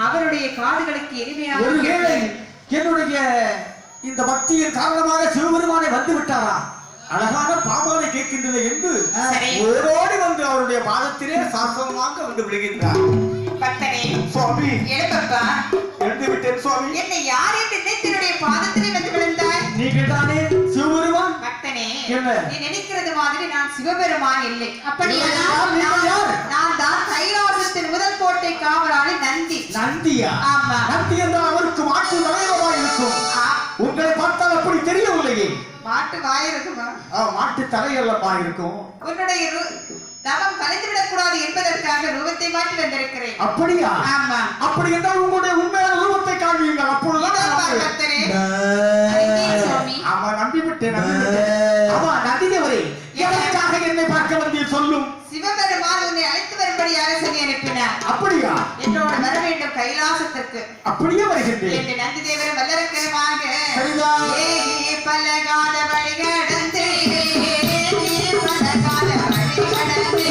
அவருடைய காதுகளுக்கு இனிமையாக என்னுடைய இந்த பக்தியின் காரணமாக சிவபெருமானை வந்து விட்டாரா? அழகான பாபாவை கேட்கின்றது என்று ஓடோடி வந்து அவருடைய பாதத்திலே சாஸ்திரமாக வந்து விடுகின்றார். பக்தனே சுவாமி எழுப்பப்பா. எழுந்து விட்டேன் சுவாமி. என்னை யார் என்று நினைத்தினுடைய பாதத்திலே வந்து விழுந்தாய்? நீங்கள் தானே சிவபெருமான்? பக்தனே நீ நினைக்கிறது மாதிரி நான் சிவபெருமான் இல்லை. அப்படியானால் நான் தான் கைலாசத்தின் முதல் கோட்டை காவலாளி நந்தி. நந்தியா? ஆமா. நந்தி என்றால் அவருக்கு மாற்று தலைவராக இருக்கும். உங்களை பார்த்தால் அப்படி தெரியவில்லையே. மாட்டு வாய் இருக்குமா? மாட்டு தலையல்லமா இருக்கும். உன்னுடைய தவம் கலைந்துவிடக் கூடாது என்பதற்காக ரூபத்தை மாற்றி வந்திருக்கிறேன். அப்படியா? ஆமா. அப்படி என்றால் உங்களுடைய உண்மையான ரூபத்தை காண்பீங்கள். அப்பொழுதுதான் ஆமா நம்பிவிட்டேன். ஆமா நந்தியவரே, எதற்காக என்னை பார்க்க வந்தீர் சொல்லும். சிவபெருமான் உன்னை அழைத்து வரும்படியாக சொல்லி அனுப்பினார். அப்படியா? என்னோட வர வேண்டும் கைலாசத்திற்கு. அப்படியே வருகின்றேன். என்று நந்தி தேவரும் வல்லரக்கரமாக பல்லகாத வழி கடந்து பல்லகாத வழி கடந்து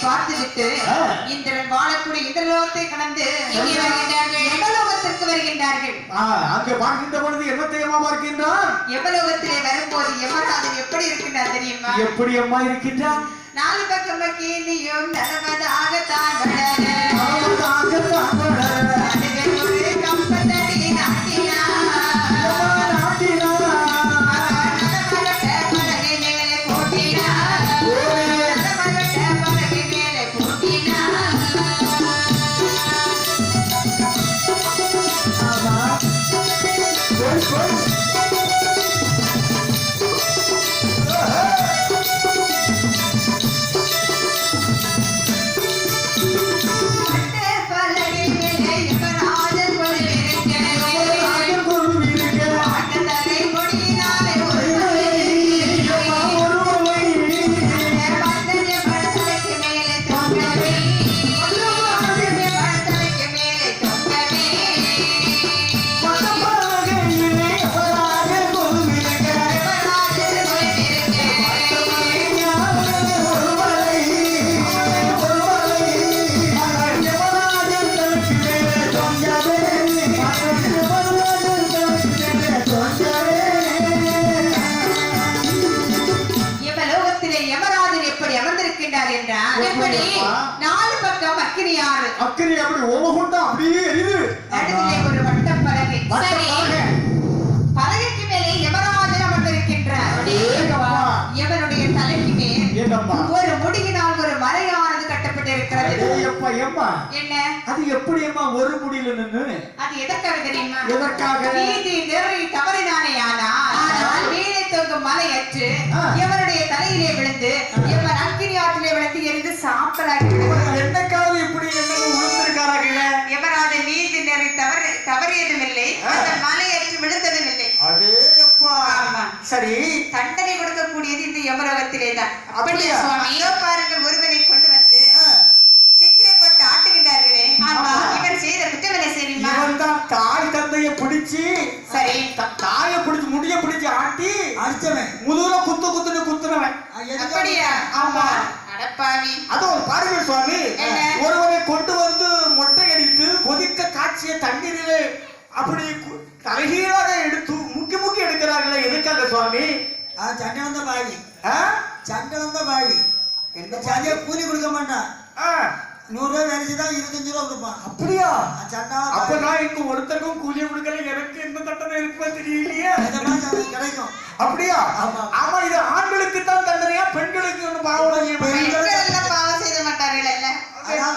பார்த்துவிட்டு இந்திரன் வாழக்கூடிய இந்திரலோகத்தை கடந்து யமலோகத்திற்கு வருகின்றார்கள். அங்கே பார்க்கின்ற பொழுது எவ்வளவு பார்க்கின்றார்? யமலோகத்திலே வரும்போது யமராஜன் எப்படி இருக்கின்றார் தெரியுமா? எப்படி அம்மா இருக்கின்றார்? நாலு பக்கம் கீழியும் நலமதாக தான் நாலு பக்கம் அக்கினி ஆறு. அக்கினி அப்படி ஓமகுண்டா அப்படியே எரியுது. நடுவிலே ஒரு வட்ட பலகை. பலகைக்கு மேலே யமராஜன் அமர்ந்திருக்கின்றார். யமனுடைய தலைக்கு மேல் ஒரு முடியினால் ஒரு மலையானது கட்டப்பட்டிருக்கிறது. என்ன அது எப்படி அம்மா ஒரு முடியில நின்னு? அது எதற்காக தெரியுமா? எதற்காக? நீதி நெறி தவறினானே ஆனால் வீணை தொங்கும் மலையற்று யமனுடைய தலையிலே விழுந்து யமன் அக்கினி ஆற்றிலே விழுந்து எரிந்து சாம்பலாகி என்னக்காவது இப்படி என்ன விழுந்திருக்காராங்க? யமராஜன் நீதி நெறி தவறியதும் இல்லை, அந்த மலையற்று விழுந்ததும் இல்லை. சரி, தண்டனை கொடுக்கக்கூடியது இந்த யமலோகத்திலே தான். அப்படியா சுவாமி? பாருங்கள், ஒருவனை கொண்டு வந்து சிக்கிரப்பட்டு ஆட்டுகின்றார்களே, இவர் செய்த குற்றவேலை தெரியுமா? தாய் தந்தையை பிடிச்சி சரி சுவாமி. அதுவும் பாருங்க சுவாமி, என்ன? ஒருவரை கொண்டு வந்து மொட்டை அடித்து கொதிக்க காய்ச்சிய தண்ணீரிலே அப்படி தலைகீழாக எடுத்து முக்கி முக்கி எடுக்கிறார்களே, எதுக்காக சுவாமி? சண்டை பாவி, ஆ? சண்டை பாவி. சரியா கூலி கொடுக்க மாட்டான். ஆ. 100 ரூபாய் வேலை செய்தா 25 ரூபா கொடுப்பான். அப்படியா? சண்டை அப்ப நான் இங்க ஒருத்தருக்கும் கூலியை கொடுக்கல, எனக்கு எந்த தண்டனை இருக்குமா தெரியலையே. கிடைக்கும். அப்படியா? ஆமா. ஆமா, இது ஆண்களுக்கு தான் தண்டனையா, பெண்களுக்கு ஒண்ணு பாவம்? பெண்கள் எல்லாம் பாவம் செய்ய மாட்டார்கள் இல்ல?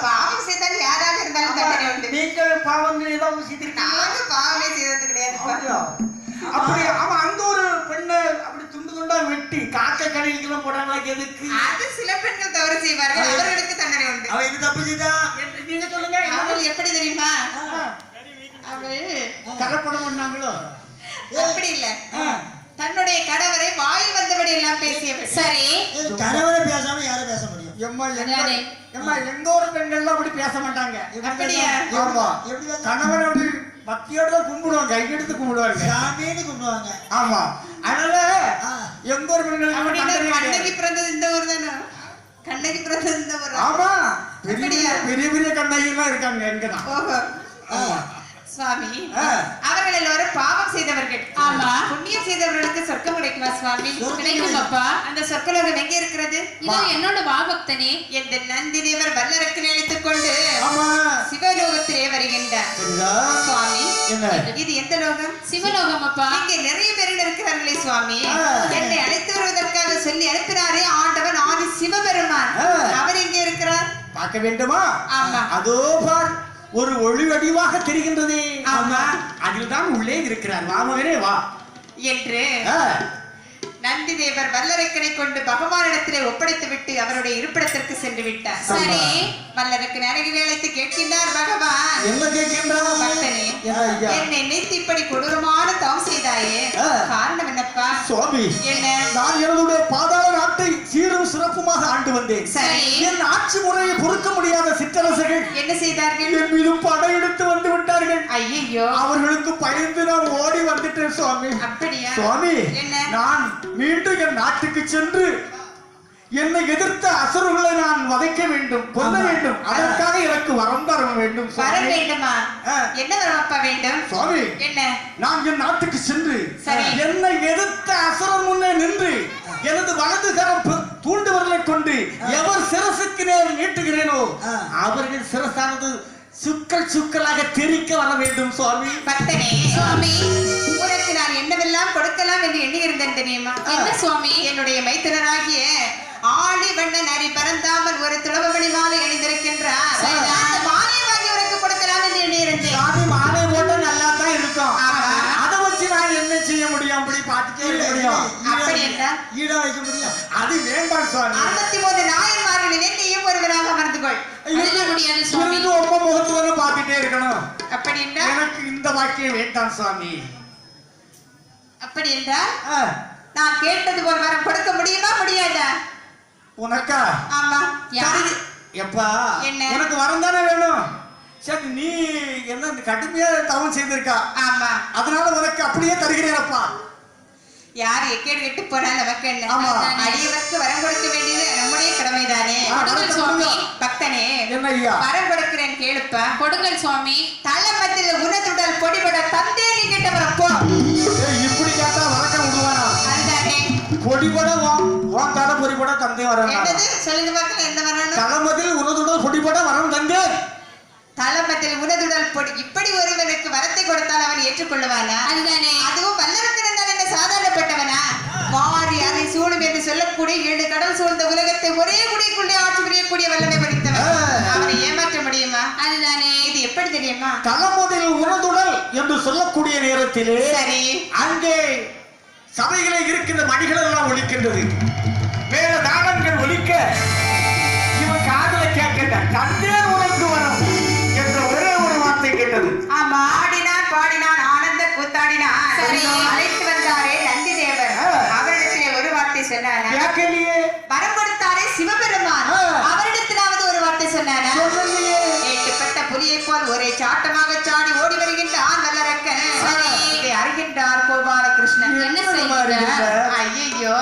பாவம் செய்தால் யாராக இருந்தாலும் தண்டனை உண்டு. நீங்கள் பாவங்கள் ஏதாவது செய்திருக்கீங்க? நாங்க பாவமே செய்தது கிடையாது. அப்படி ஆமா, அங்க ஒரு பெண்ணை அப்படி துண்டு துண்டா வெட்டி காக்க கடைக்கெல்லாம் போடுறாங்களா, எதுக்கு? அது சில பெண்கள் தவறு செய்வார்கள், அவர்களுக்கு தண்டனை உண்டு. அவ இது தப்பு செய்தா நீங்க சொல்லுங்க. அவள் எப்படி தெரியுமா? அவள் கரப்படம் பண்ணாங்களோ? அப்படி இல்ல, தன்னுடைய கணவரை வாயில் வந்தபடி எல்லாம் பேசியவள். சரி, கணவரை பேசாம யாரும் பேச முடியும்? எங்க ஒரு பெண்கள்லாம் அப்படி பேச மாட்டாங்க. அப்படியா? ஆமா, எப்படி பேச? கணவன் அப்படி பக்தியோட தான் கும்பிடுவாங்க, கையெடுத்து கும்பிடுவாங்க. சாமின்னு கும்பிடுவாங்க. ஆமா, அதனால எங்க ஒரு அப்படின்னா பெண்கள் கண்ணகி பிறந்தது இந்த ஊர் தானே? கண்ணகி பிறந்தது இந்த ஊர். ஆமா, பெரிய பெரிய பெரிய கண்ணகிலாம் இருக்காங்க இங்கதான். ஓஹோ. ஆமா சுவாமி, அவர்கள் எல்லாரும் பாவம் செய்தவர்கள். ஆமா, புண்ணியம் செய்தவர்களுக்கு சொர்க்கம் கிடைக்குமா சுவாமி? கிடைக்கும் அப்பா. அந்த சொர்க்கலோகம் எங்கே இருக்கிறது? இதோ என்னோட வாபக்தனே. இந்த நந்தி தேவர் வல்லரக்கு நினைத்துக் கொண்டு ஆமா சிவலோகத்திலே வருகின்றார். சுவாமி, இது எந்த லோகம்? சிவலோகம் அப்பா. இங்கே நிறைய பேர் இருக்கிறார்களே சுவாமி. என்னை அழைத்து வருவதற்காக சொல்லி அனுப்பினாரே ஆண்டவன் ஆதி சிவபெருமான். அவர் எங்கே இருக்கிறார்? பார்க்க வேண்டுமா? ஆமா. அதோ பார், ஒரு ஒளி வடிவாக தெரிகின்றதே. ஆமா, அதில் தான் உள்ளே இருக்கிறார். வா மகனே வா என்று நந்தி தேவர் வல்லரக்கனை கொண்டு பகவானிடத்திலே ஒப்படைத்து விட்டு அவருடைய இருப்பிடத்திற்கு சென்று விட்டார். சரி, வல்லரக்கன் அருகில் அழைத்து கேட்கின்றார் பகவான். என்ன கேட்கின்றார்? பக்தனே, என்னை நினைத்து இப்படி கொடூரமான தவம் செய்தாயே, காரணம் என்னப்பா? சுவாமி, என்ன? நான் என்னுடைய பாதாள நாட்டை சீரும் சிறப்புமாக ஆண்டு வந்தேன். சரி, என் ஆட்சி முறையை பொறுக்க முடியாத சிற்றரசர்கள் என்ன செய்தார்கள்? என் மீது படையெடுத்து வந்து விட்டார்கள். ஐயோ, அவர்களுக்கு பயந்து நான் ஓடி வந்துட்டேன் சுவாமி. அப்படியா? சுவாமி, என்ன? நான் மீண்டும் என் நாட்டுக்கு சென்று என்னை எதிர்த்த அசுரர்களை நான் வதைக்க வேண்டும், கொல்ல வேண்டும். அதற்காக எனக்கு வரம் தர வேண்டும் வர சுவாமி. வேண்டுமா? என்ன வரம் அப்பா வேண்டும்? சுவாமி, என்ன? நான் என் நாட்டுக்கு சென்று சரி. என்னை எதிர்த்த அசுரர் முன்னே நின்று எனது வலது கரம் தூண்டுவர்களை கொண்டு எவர் சிரசுக்கு நேர் நீட்டுகிறேனோ அவர்கள் சிரசானது சுக்கல் சுக்கலாக தெரிக்க வர வேண்டும் சுவாமி. பக்தனே, சுவாமி, உனக்கு நான் என்னவெல்லாம் கொடுக்கலாம் என்று எண்ணி இருந்தேன் தெரியுமா? என்ன சுவாமி? என்னுடைய மைத்துனராகிய ஆளி வண்ணன் அரி பரந்தாமல் ஒரு துளவமணி மாலை அணிந்திருக்கின்றார். அந்த மாலை வாங்கி உனக்கு கொடுக்கலாம் என்று எண்ணி இருந்தேன். சுவாமி, மாலை போட்டா நல்லா தான் இருக்கும். ஆமா. அதை வச்சு நான் என்ன செய்ய முடியும்? அப்படி பார்த்துட்டே இருக்க முடியும். அப்படி என்றால் ஈடா வைக்க முடியும்? அது வேண்டாம் சுவாமி. 63 நாயன்மார்களிலே நீயும் ஒருவராக அமர்ந்து கொள். அதெல்லாம் முடியாது சுவாமி. இருந்து ரொம்ப முகத்துவனை பார்த்துட்டே இருக்கணும். அப்படி என்றால்? எனக்கு இந்த வாக்கியம் வேண்டாம் சுவாமி. அப்படி என்றால் நான் கேட்டது போல் வரம் கொடுக்க முடியுமா முடியாதா? உனக்கா? ஆமா. யாரு? எப்பா, என்ன? உனக்கு வரம் தானே வேணும். சரி, நீ என்ன கடுமையா தவம் செய்திருக்கா, ஆமா, அதனால உனக்கு அப்படியே தருகிறேனப்பா. யார் எக்கேடு கெட்டு போனால் நமக்கு என்ன? ஆமா. அடியவருக்கு வரம் கொடுக்க வேண்டியது நம்முடைய கடமைதானே. கொடுங்கள் சுவாமி. பக்தனே, என்ன ஐயா? வரம் கொடுக்கிறேன் கேளுப்பா. கொடுங்கள் சுவாமி. தளமத்தில் உனதுடல் பொடிபட தந்தே நீ கிட்ட வரப்போ. இப்படி கேட்டா வழக்கம் விடுவானா? அதுதானே. பொடிபட வான் தர பொடிபட தந்தே வர. என்னது? சொல்லுங்க பார்க்கலாம், எந்த வரணும்? தளமதில் உனதுடன் பொடிபட வரம் தந்தே. தளமத்தில் உனதுடல் பொடி. இப்படி ஒருவனுக்கு வரத்தை கொடுத்தால் அவன் ஏற்றுக்கொள்ளுவானா? அதுதானே. அதுவும் வல்லரக்கன் என்றால் என்ன சாதாரணப்பட்டவனா? மாறி அதை சூடும் என்று சொல்லக்கூடிய 7 கடல் சூழ்ந்த உலகத்தை ஒரே குடிக்குள்ளே ஆட்சி புரியக்கூடிய வல்லமை படைத்தவன். அவனை ஏமாற்ற முடியுமா? அதுதானே. இது எப்படி தெரியுமா? தளமதில் உனதுடல் என்று சொல்லக்கூடிய நேரத்திலே சரி, அங்கே சபைகளை இருக்கின்ற மணிகள் எல்லாம் ஒலிக்கின்றது. மேல தாளங்கள் ஒலிக்க இவன் காதல கேட்கின்ற தந்தே உனக்கு வரும் என்ற ஒரே ஒரு வார்த்தை கேட்டது. ஆமா, ஆடினான் பாடினான் ஆனந்த கூத்தாடினான். சரி. அழைத்து வந்தாரே நந்தி தேவர். அவரிடத்திலே ஒரு வார்த்தை சொன்னானா? கேட்கலையே. வரம் கொடுத்தாரே சிவபெருமான். அவரிடத்திலாவது ஒரு வார்த்தை சொன்னானா? சொல்லலையே. ஏட்டுப்பட்ட புலியை போல் ஒரே சாட்டமாக சாடி ஓடி வருகின்றான் வல்லரக்கன். இதை அறிகின்றார் கோபாலகிருஷ்ணன். என்ன செய்கிறார்? ஐயோ,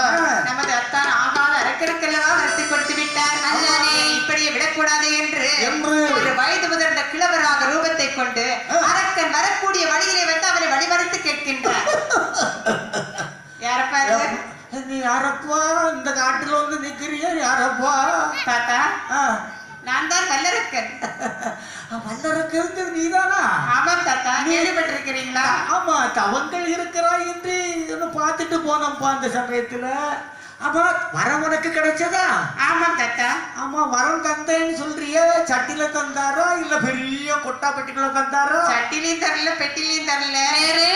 நமது அத்தான் ஆகாத அரக்கருக்கல்லவா வரத்தை கொடுத்து விட்டார். அதுதானே. இருக்கிறியா யாரப்பா? தாத்தா ஆ, நான் தான் வல்லரக்கன். வல்லரக்கிறது நீதானா? ஆமாம் தாத்தா, கேள்விப்பட்டிருக்கிறீங்களா? ஆமா, தவங்கள் இருக்கிறாய் என்று பார்த்துட்டு போனோம்ப்பா அந்த சமயத்துல. ஆமா, வரம் உனக்கு கிடைச்சதா? ஆமாம் தாத்தா. ஆமா, வரம் தந்தேன்னு சொல்றிய, சட்டில தந்தாரா இல்ல பெரிய கொட்டா பெட்டிக்குள்ள தந்தாரா? சட்டிலையும் தரல, பெட்டிலையும் தரல. வேறு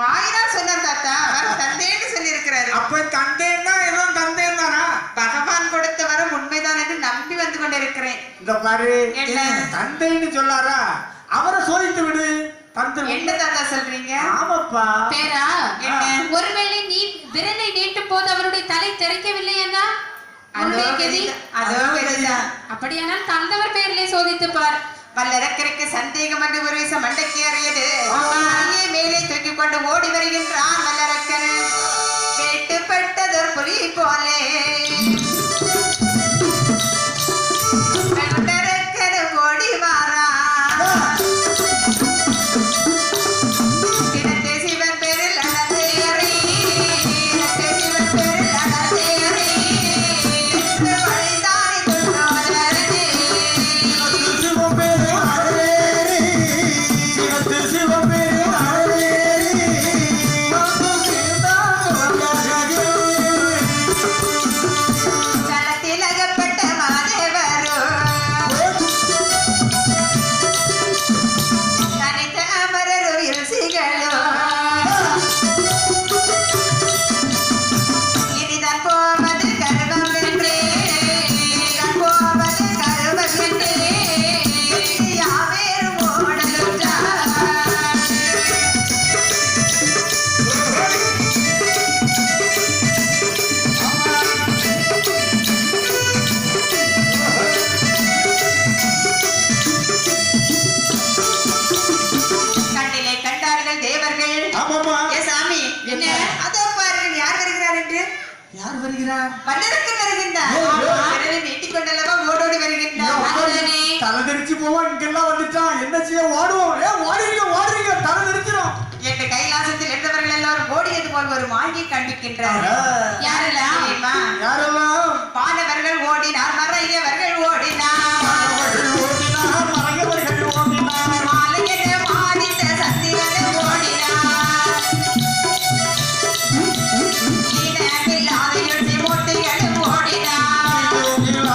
மாயிதான் சொன்னார் தாத்தா, வரம் தந்தேன்னு சொல்லி இருக்கிறாரு. அப்ப தந்தேன்னா எல்லாம் தந்தேன் தானா? பகவான் கொடுத்த வரம் உண்மைதான் என்று நம்பி வந்து கொண்டிருக்கிறேன். இந்த பாரு, என்ன? தந்தேன்னு சொல்லாரா? அவரை சோதித்து விடு. தந்து என்ன தாத்தா சொல்றீங்க? ஆமாப்பா. பேரா என்ன? ஒருவேளை நீ விரலை நீட்டும் போது அவருடைய தலை தெறிக்கவில்லை என்றா அவருடைய கதி அதோ கதிதான். அப்படியானால் தந்தவர் பேரிலே சோதித்து பார். வல்லரக்கருக்கு சந்தேகம் என்று ஒரு விஷம் மண்டைக்கு அறியது. அங்கே மேலே தூக்கிக் கொண்டு ஓடி வருகின்றான் வல்லரக்கன். வேட்டுப்பட்டதொரு புலி போலே வல்லரக்கன் ஓடி வாரான். தினத்தே சிவன் பேரில் அடர்ந்தேறி, தினத்தே சிவன் பேரில் அடர்ந்தேறி, என்று வழிந்தானே துள்ளோதரனே. களத்தில் அகப்பட்ட மாதேவரோ தனித்த அமரரோ ருசிகளோ இனிதான் போவது கர்வம் என்றே, இனிதான் போவது கர்வம் என்றே, யாவேறும் ஓடலுற்றார். கண்ணிலே கண்டார்கள் தேவர்கள். ஆமாமா. ஏ சாமி, என்ன? அதோ பாருங்கள் யார் வருகிறார் என்று. யார் வருகிறார்? வல்லரக்கன் வருகின்றார். ஓ, ஓ. விரலை நீட்டிக்கொண்டல்லவா ஓடோடி வருகின்றார். அதுதானே. தலை தெரிச்சு போவோம், இங்கெல்லாம் வந்துட்டான். என்ன செய்ய? ஓடுவோம். ஓடுறீங்க தலை தெரிச்சிடும். என்ற கைலாசத்தில் இருந்தவர்கள் எல்லாரும் ஓடியது போல் ஒரு மாயை காண்பிக்கின்றார். யாரெல்லாம்? தெரியுமா? யாரெல்லாம்? பாண்டவர்கள் ஓடினார், மறையவர்கள் ஓடினார், மறையவர்கள் ஓடினார். மாலையென மானித்த சந்திரன் ஓடினார், ஈனமில்லாத எழுச்சி மூட்டைகளும் ஓடினார், இந்திரன்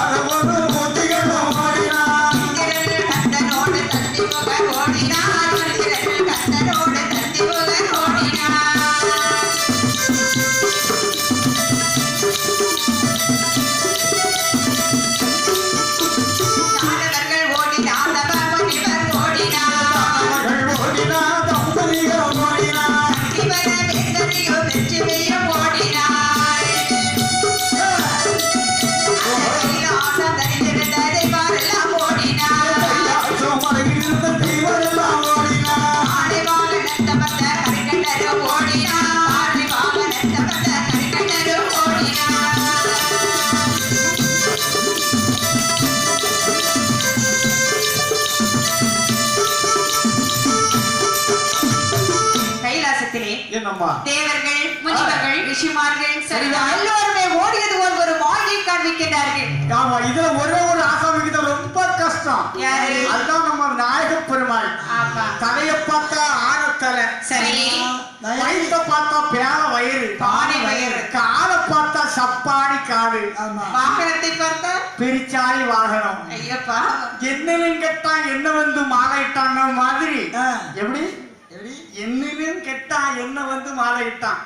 கந்தனோடு தந்தி புக ஓடினார், இந்திரன் கந்தனோடு தந்தி புக ஓடினார். தானவர்கள் ஓடினார், தபமுனிவர் ஓடினார், சிவன வேந்தனையோ வெற்றிமையோ ஓடினார், கைலாசம் தரித்திருந்த தேவரெல்லாம் ஓடினார், ஆடிவாக நட்டப்பட்ட கரிகண்டரும் ஓடினார், ஆடிவாக நட்டப்பட்ட கரிகண்டரும் ஓடினார். கைலாசத்திலே என்னம்மா? தேவர்கள், முனிவர்கள், ரிஷிமார்கள் சரிதான். எல்லோருமே ஓடியது போல் ஒரு மாயை காண்பிக்கின்றார்கள். ஆமா, இதுல ஒரே ஒரு ஆசாமிக்கு தான் ரொம்ப கஷ்டம். யாரு? அதுதான் நம்ம நாயக பெருமாள். ஆமா. தலைய பார்த்தா ஆனத்தலை, சரி. வயிற்ற பார்த்தா பேர வயிறு, பானை வயிறு. காலை பார்த்தா சப்பானி காடு, வாகனத்தை பார்த்தா பெரிச்சாலி வாகனம். ஐயப்பா, என்னன்னு கேட்டா என்ன வந்து மாலையிட்டான் மாதிரி. எப்படி என்னன்னு கேட்டா என்ன வந்து மாலையிட்டான்.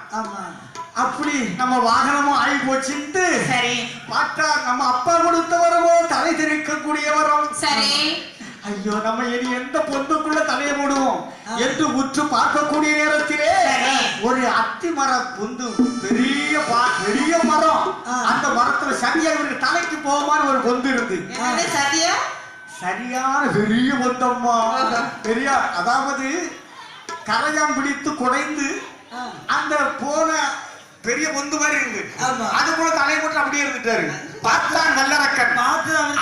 அப்படி நம்ம வாகனமும் ஆகி போச்சுட்டு சரி. பார்த்தா நம்ம அப்பா கொடுத்த வரவோ தலை தெரிவிக்கக்கூடிய வரம். சரி. ஐயோ, நம்ம இனி எந்த பொந்துக்குள்ள தலையை போடுவோம் என்று உற்று பார்க்கக்கூடிய நேரத்திலே சரி. ஒரு அத்தி மர பொந்து, பெரிய மரம். அந்த மரத்துல சரியா இவருக்கு தலைக்கு போகுமான்னு ஒரு பொந்து இருந்து, என்னது சதியா? சரியான பெரிய பொந்தம்மா. பெரிய, அதாவது கரையாம் பிடித்து குடைந்து அந்த போன பெரிய பொந்து மாதிரி இருந்து அது கூட தலை போட்டு அப்படியே இருந்துட்டாரு. பார்த்தான் வல்லரக்கன்.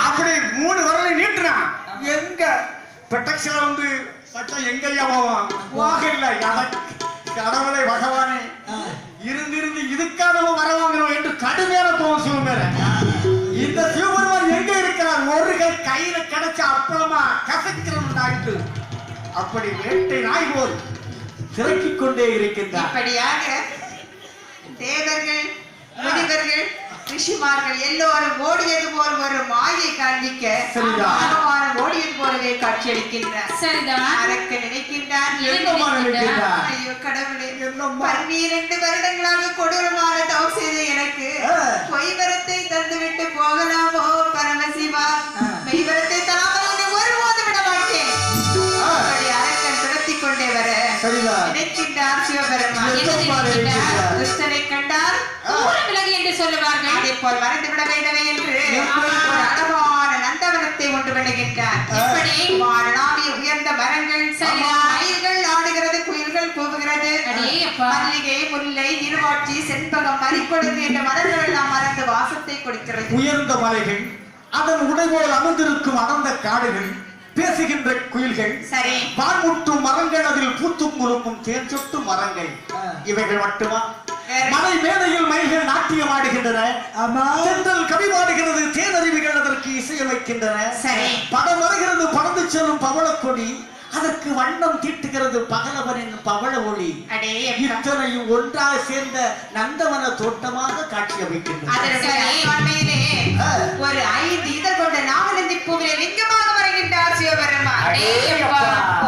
அப்படி 3 விரலை நீட்டுறான். எங்க பெட்டக்ஷன் வந்து பட்டா எங்கய்யா போவான்? போக இல்ல. கடவுளை பகவானே இருந்திருந்து இதுக்காக வரவாங்கிறோம் என்று கடுமையான கோவம் சிவன் மேல. வாழைப்பழமா கசக்கிறவனாயிட்டு அப்படி வேட்டை நாய் போல் திறக்கிக் கொண்டே இருக்கின்றார். இப்படியாக தேவர்கள் முனிவர்கள் ரிஷிமார்கள் எல்லோரும் ஓடியது போல் ஒரு மாயை காண்பிக்க சரிதான். பகவான் ஓடியது போலவே காட்சியளிக்கின்றார். சரிதான். அதற்கு நினைக்கின்றார் என்னம்மா நினைக்கின்றார்? ஐயோ கடவுளே, என்னம்மா? 12 வருடங்களாக கொடூரமான தவம் செய்த எனக்கு பொய்வரத்தை தந்துவிட்டு போகலாமோ பரமசிவா? மெய்வரத்தை தராமல் உன்னை ஒருபோதும் விட மாட்டேன். அப்படி அரக்கன் துரத்திக் கொண்டே வர சரிதான். நினைக்கின்றார் சிவபெருமான். என்னம்மா நினைக்கின்றார்? துஷ்டனை கண்டார் தூர விலகு என்று சொல்லுவார்கள். அதே போல் மறைந்து விட வேண்டுமே என்று ஒரு அழகான நந்தவனத்தை ஒன்று விடுகின்றார். எப்படி? வாரணாவிய உயர்ந்த மரங்கள், மயில்கள் ஆடுகிறது, குயில்கள் கூவுகிறது. அடே அப்பா. மல்லிகை, முல்லை, இருவாட்சி, செண்பகம், மறிக்கொழுந்து என்ற மலர்கள் எல்லாம் மறந்து வாசத்தை கொடுக்கிறது. உயர்ந்த மலைகள், அதன் உடைபோல் அமர்ந்திருக்கும் அடர்ந்த காடுகள், பேசுகின்ற குயில்கள், சரி, பான்முட்டும் மரங்கள், அதில் பூத்தும் குலுக்கும் தேன் சொட்டு மரங்கள், இவைகள் மட்டுமா? மலை மேடையில் மயில்கள் நாட்டியம் ஆடுகின்றன. தென்றல் கவி பாடுகிறது, தேனருவிகள் அதற்கு இசையமைக்கின்றன. சரி. படம் வருகிறது, பறந்து செல்லும் பவளக்கொடி, அதற்கு வண்ணம் தீட்டுகிறது பகலவனின் பவள ஒளி. அடே இத்தனையும் ஒன்றாக சேர்ந்த நந்தவன தோட்டமாக காட்சி அமைக்கின்றன. அதனுடைய அருகாமையிலே ஒரு 5 இதழ் கொண்ட நாகநந்தி பூவிலே லிங்கமாக வருகின்றார் சிவபெருமான். அடே அப்பா.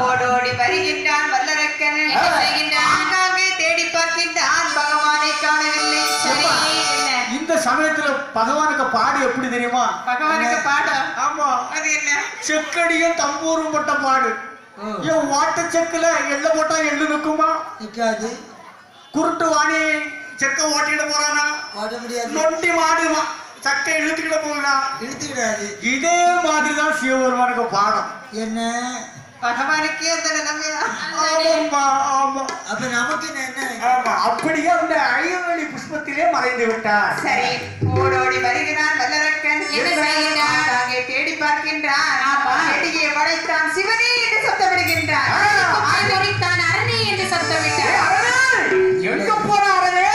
ஓடோடி வருகின்றான் வல்லரக்கன். என்ன செய்கின்றான்? ஆங்காங்கே தேடி பார்க்கின்றான், பகவானை காணவில்லை. சரி, என்ன? இந்த சமயத்துல பகவானுக்கு பாடு எப்படி தெரியுமா? பகவானுக்கு பாடம்? ஆமா, அது என்ன? செக்கடியும் தம்பூரும் பட்ட பாடு. ஏன் வாட்ட செக்குல எள்ள போட்டா எள்ளு நிற்குமா? நிக்காது, குருட்டு வாணி செக்க ஓட்டிட போறானா? ஓட முடியாது, நொண்டி மாடுமா சக்கை இழுத்துக்கிட போறா? இழுத்துக்கிடாது. இதே மாதிரிதான் சிவபெருமானுக்கு பாடம். என்ன பகவானுக்கே அந்த நிலைமையா? ஆமாம்மா, ஆமா. அப்ப நமக்கு என்ன? ஆமா, அப்படியே அந்த ஐயவழி புஷ்பத்திலே மறைந்து விட்டார். சரி, ஓடோடி வருகிறான் வல்லரக்கன். என்ன செய்கின்றான்? ஆங்காங்கே தேடி பார்க்கின்றான். ஆமா. செடியை வளைத்தான், சிவனே என்று சத்தமிடுகின்றான். குறித்தான் அரணி என்று சத்தமிட்டார். எங்க போறாரே?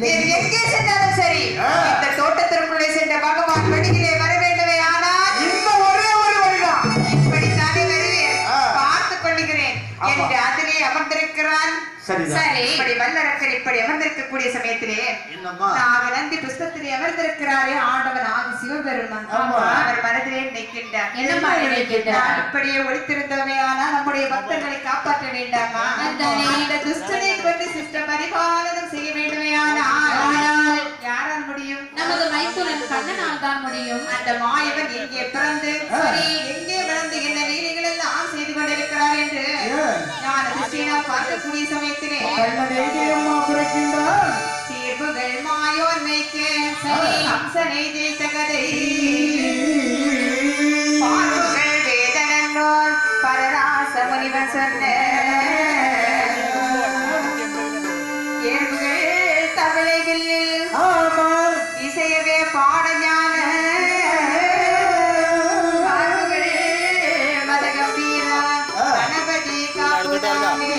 வேறு எங்கே சென்றாலும் சரி, இந்த தோட்டத்திற்குள்ளே சென்ற பகவான் வெளியிலே வர வேண்டுமே. ஆனால் இந்த ஒரே ஒரு வழிதான். இப்படித்தானே வருவேன், பார்த்துக் கொள்ளுகிறேன் என்று அதிலே அமர்ந்திருக்கிறான். சரிதான். சரி. இப்படி வல்லரக்கர் இப்படி அமர்ந்திருக்கக்கூடிய சமயத்திலே என்னம்மா? நாகநந்தி புஷ்பத்திலே அமர்ந்திருக்கிறாரே ஆண்டவன் ஆதி சிவபெருமான். ஆமா. அவர் மனதிலே நினைக்கின்றார். என்னம்மா நினைக்கின்றார்? நான் இப்படியே ஒளித்திருந்தோமே, ஆனால் நம்முடைய பக்தர்களை காப்பாற்ற வேண்டாமா? அதானே. இந்த துஷ்டனை கொண்டு சிஷ்ட பரிபாலனம் செய்ய வேண்டுமே. ஆனால் யாரால் முடியும்? நமது மைத்துனன் கண்ணனால் தான் முடியும். அந்த மாயவன் எங்கே பிறந்து சரி எங்கே வளர்ந்து என்ன வேலைகள் எல்லாம் செய்து கொண்டிருக்கிறார் என்று நான் அதிசயனால் பார்க்கக்கூடிய சமயத்திலே தீர்வுகள் மாயோன்மைக்கு சரி ஹம்சனை ஜெயித்த கதை பார்வுகள் வேதனோர் பரராச முனிவன் சொன்ன கேள்விகள் தமிழை வில்லில் இசையவே பாட ஞான மதகம்பீரா கணபதி காப்புதாமே.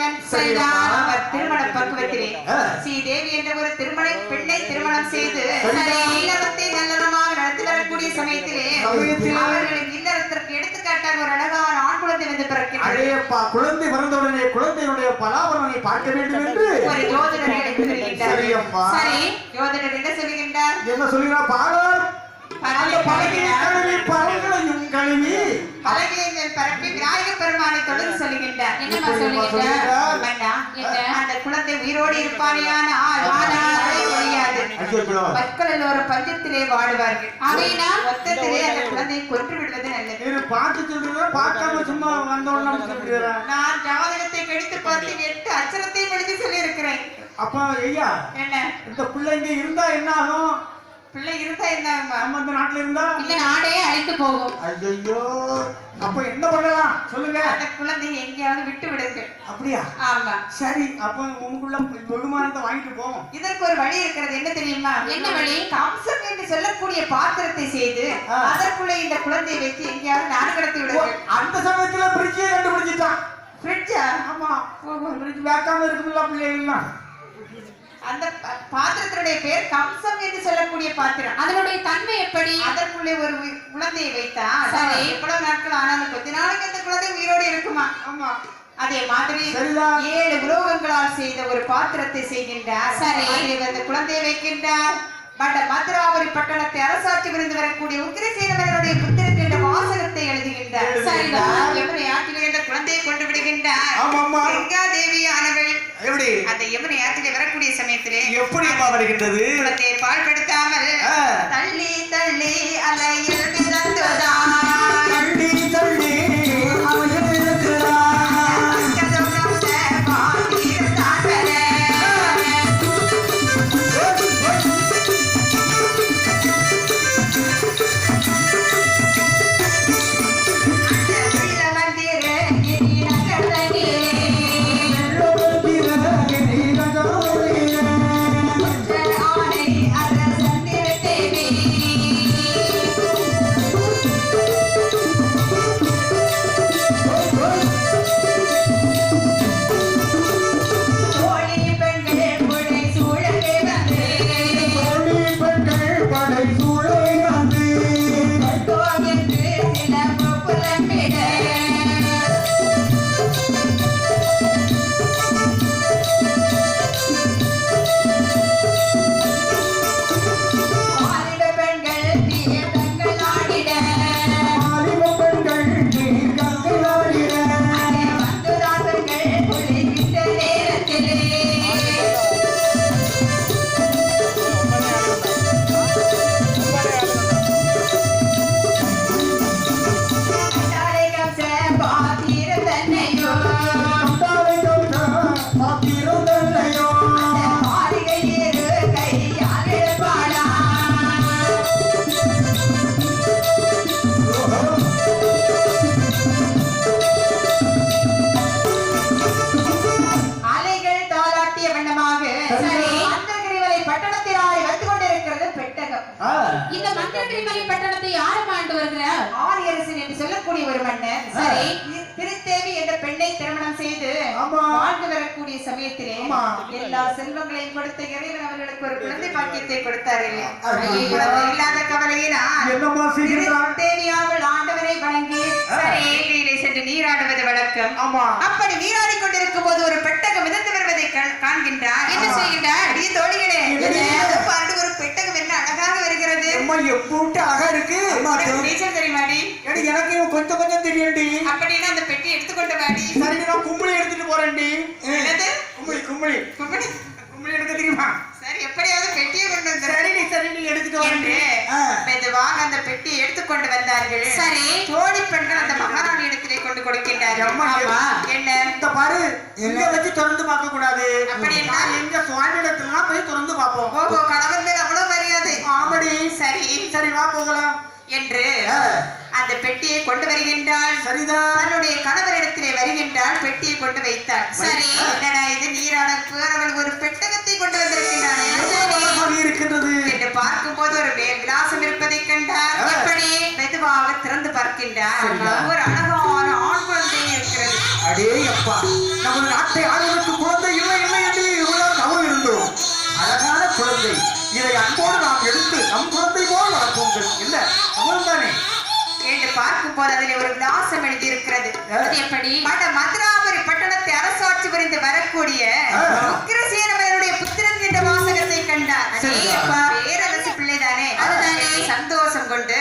மன்னன் சரிதான். அவர் திருமண பக்குவத்திலே ஆ. ஸ்ரீதேவி என்ற ஒரு பெண்ணை திருமணம் செய்து சரிதான். இல்லறத்தை நல்லறமாக நடத்தி வரக்கூடிய சமயத்திலே சமயத்திலே அவர்களின் இல்லறத்திற்கு எடுத்துக்காட்டாக ஒரு அழகான ஆண் குழந்தை வந்து பிறக்கிறது. அடேப்பா, குழந்தை பிறந்தவுடனே குழந்தையுடைய பலாபலனை பார்க்க வேண்டும் என்று ஒரு ஜோதிடரை அழைத்து வருகின்றார். சரியம்மா. சரி, ஜோதிடர் என்ன சொல்லுகின்றார்? என்ன சொல்லுகிறார் பாகர்? அந்த பலகையை கழுவி பழங்களையும் கழுவி பலகையை மேல் பரப்பி விநாயகப் பெருமானை தொடர்ந்து சொல்லுகின்றார். என்னம்மா சொல்லுகின்றார்? மன்னா, என்ன? அந்த குழந்தை உயிரோடு இருப்பானேயானால் வாழாதே ஒழியாது. ஐயோ, மக்கள் எல்லோரும் பஞ்சத்திலே வாடுவார்கள். ஆகையினால் மொத்தத்திலே அந்த குழந்தையை கொன்று விடுவது நல்லது. இது பார்த்து சொல்றதா பார்க்காம சும்மா வந்தவொன்னு சொல்லிடுறேன். நான் ஜாதகத்தை கழித்து பார்த்து 8 அச்சரத்தை படித்து சொல்லி இருக்கிறேன். அப்பா ஐயா, என்ன இந்த பிள்ளை இங்க இருந்தா என்ன ஆகும்? பிள்ளை இருந்தா என்ன நம்ம இந்த நாட்டுல இருந்தா இந்த நாடே அழித்து போகும். ஐயோ, அப்ப என்ன பண்ணலாம் சொல்லுங்க. அந்த குழந்தையை எங்கேயாவது விட்டு விடுங்கள். அப்படியா? ஆமா, சரி, அப்ப உங்களுக்குள்ள வெகுமானத்தை வாங்கிட்டு போவோம். இதற்கு ஒரு வழி இருக்கிறது. என்ன தெரியுமா? என்ன வழி? கம்சம் என்று சொல்லக்கூடிய பாத்திரத்தை செய்து ஆ. அதற்குள்ளே இந்த குழந்தையை வைத்து எங்கேயாவது நாடு கடத்தி விடுங்கள். அந்த சமயத்துல பிரிட்ஜே கண்டுபிடிச்சிட்டான். ஃப்ரிட்ஜா? ஆமா, பிரிட்ஜ் வைக்காம இருக்குல்ல பிள்ளைகள்லாம். அந்த பாத்திரத்தினுடைய பேர் கம்சம் என்று சொல்லக்கூடிய பாத்திரம். அதனுடைய தன்மை எப்படி? அதற்குள்ளே ஒரு குழந்தையை வைத்தா சரி. எவ்வளவு நாட்கள் ஆனாலும் கொஞ்ச நாளைக்கு அந்த குழந்தை உயிரோடு இருக்குமா? ஆமா, அதே மாதிரி சரிதான். 7 உலோகங்களால் செய்த ஒரு பாத்திரத்தை செய்கின்றார். சரி. அதில் அந்த குழந்தையை வைக்கின்றார். பட் மதுராபுரி பட்டணத்தை அரசாட்சி புரிந்து வரக்கூடிய உக்கிரசேனவர்களுடைய புத்திரன் என்ற வாசகத்தை எழுதுகின்றார். சரிதான். யமுனை ஆற்றிலே அந்த குழந்தையை கொண்டு விடுகின்றார். ஆமாம்மா. கங்கா தேவியானவள் எப்படி அந்த யமுனை ஆற்றிலே வரக்கூடிய சமயத்திலே எப்படி அம்மா வருகின்றது? குழந்தையை பாழ்படுத்தாமல் ஆ. தள்ளி தள்ளி அலையில் மிதந்துதான் தள்ளி தள்ளி அவன் இருக்கிறான். இந்த மந்திரகிரிமலை பட்டணத்தை யார் ஆண்டு வருகிறார்? ஆரியரசன் என்று சொல்லக்கூடிய ஒரு மன்னர் சரி. திருத்தேவி என்ற பெண்ணை திருமணம் செய்து ஆமா. வாழ்ந்து வரக்கூடிய சமயத்திலே ஆமா. எல்லா செல்வங்களையும் கொடுத்த இறைவன் அவர்களுக்கு ஒரு குழந்தை பாக்கியத்தை கொடுத்தார் இல்லையா? ஐயோ. குழந்தை இல்லாத கவலையினால் என்னம்மா செய்கிறான்? திருத்தேவியாமல் ஆண்டவரை வணங்கி ஏரியிலே சென்று நீராடுவது வழக்கம். ஆமா. அப்படி நீராடி கொண்டிருக்கும் போது ஒரு பெட்டகம் மிதந்து வருவதை காண்கின்றார். என்ன செய்கின்றார்? அடியே தோழிகளே, என்ன? அதோ பாருங்க, ஒரு பெட்டகம் என்ன அழகாக வருகிறது. அம்மா எப்படி அழகா இருக்கு. உனக்கு நீச்சல் தெரியுமாடி? எடி, எனக்கு கொஞ்சம் கொஞ்சம் தெரியும்டி. அப்படின்னா அந்த பெட்டி எடுத்துக்கொண்டு வாடி. சரி, நான் கும்பளி எடுத்துட்டு போறேன்டி. என்னது? கும்பளி கும்பளி கும்பிடு. கும்பளி எடுக்க தெரியுமா? சரி, எப்படியாவது பெட்டியை கொண்டு வந்து சரி, நீ எடுத்துட்டு வரேன்டி. மெதுவாக அந்த பெட்டியை எடுத்துக்கொண்டு வந்தார்கள். சரி. தோழி பெண்கள் அந்த மகாராணி இடத்திலே கொண்டு கொடுக்கின்றார்கள். அம்மா, ஆமா. என்ன? இந்த பாரு, இங்க வச்சு திறந்து பார்க்க கூடாது. அப்படி என்ன? எங்க சுவாமி இடத்துலாம் போய் திறந்து பார்ப்போம். ஓஹோ, கணவன் மேல் அவ்வளவு மரியாதை. ஆமடி. சரி சரி, வா போகலாம் என்று அந்த பெட்டியை கொண்டு வருகின்றாள். சரிதான். தன்னுடைய கணவரிடத்திலே வருகின்றாள். பெட்டியை கொண்டு வைத்தாள். சரி, என்னடா இது, நீராட அவள் ஒரு பெட்டகத்தை கொண்டு வந்திருக்கின்றானே இருக்கின்றது என்று பார்க்கும் போது ஒரு விலாசம் இருப்பதை கண்டார். எப்படி? மெதுவாக திறந்து பார்க்கின்றார். சரிதான். ஒரு அழகான ஆண் குழந்தை இருக்கிறது. அடே அப்பா நமது நாட்டை ஆளுநருக்கு குழந்தை இல்லை இல்லை என்று இவ்வளவு தவறு இருந்தோம். அழகான குழந்தை, இதை அன்போடு நாம் எடுத்து நம் குழந்தை போல் வளர்ப்போம். இல்ல அவ்வளவுதானே? என்று பார்க்கும் போது அதிலே ஒரு விலாசம் எழுதி இருக்கிறது. அது எப்படி? பட்ட மதுராபுரி பட்டணத்தை அரசாட்சி புரிந்து வரக்கூடிய உக்கிரசேனவருடைய புத்திரன் என்ற வாசகத்தை கண்டார். சரிப்பா. பேரரசு பிள்ளைதானே, அதுதானே. சந்தோஷம் கொண்டு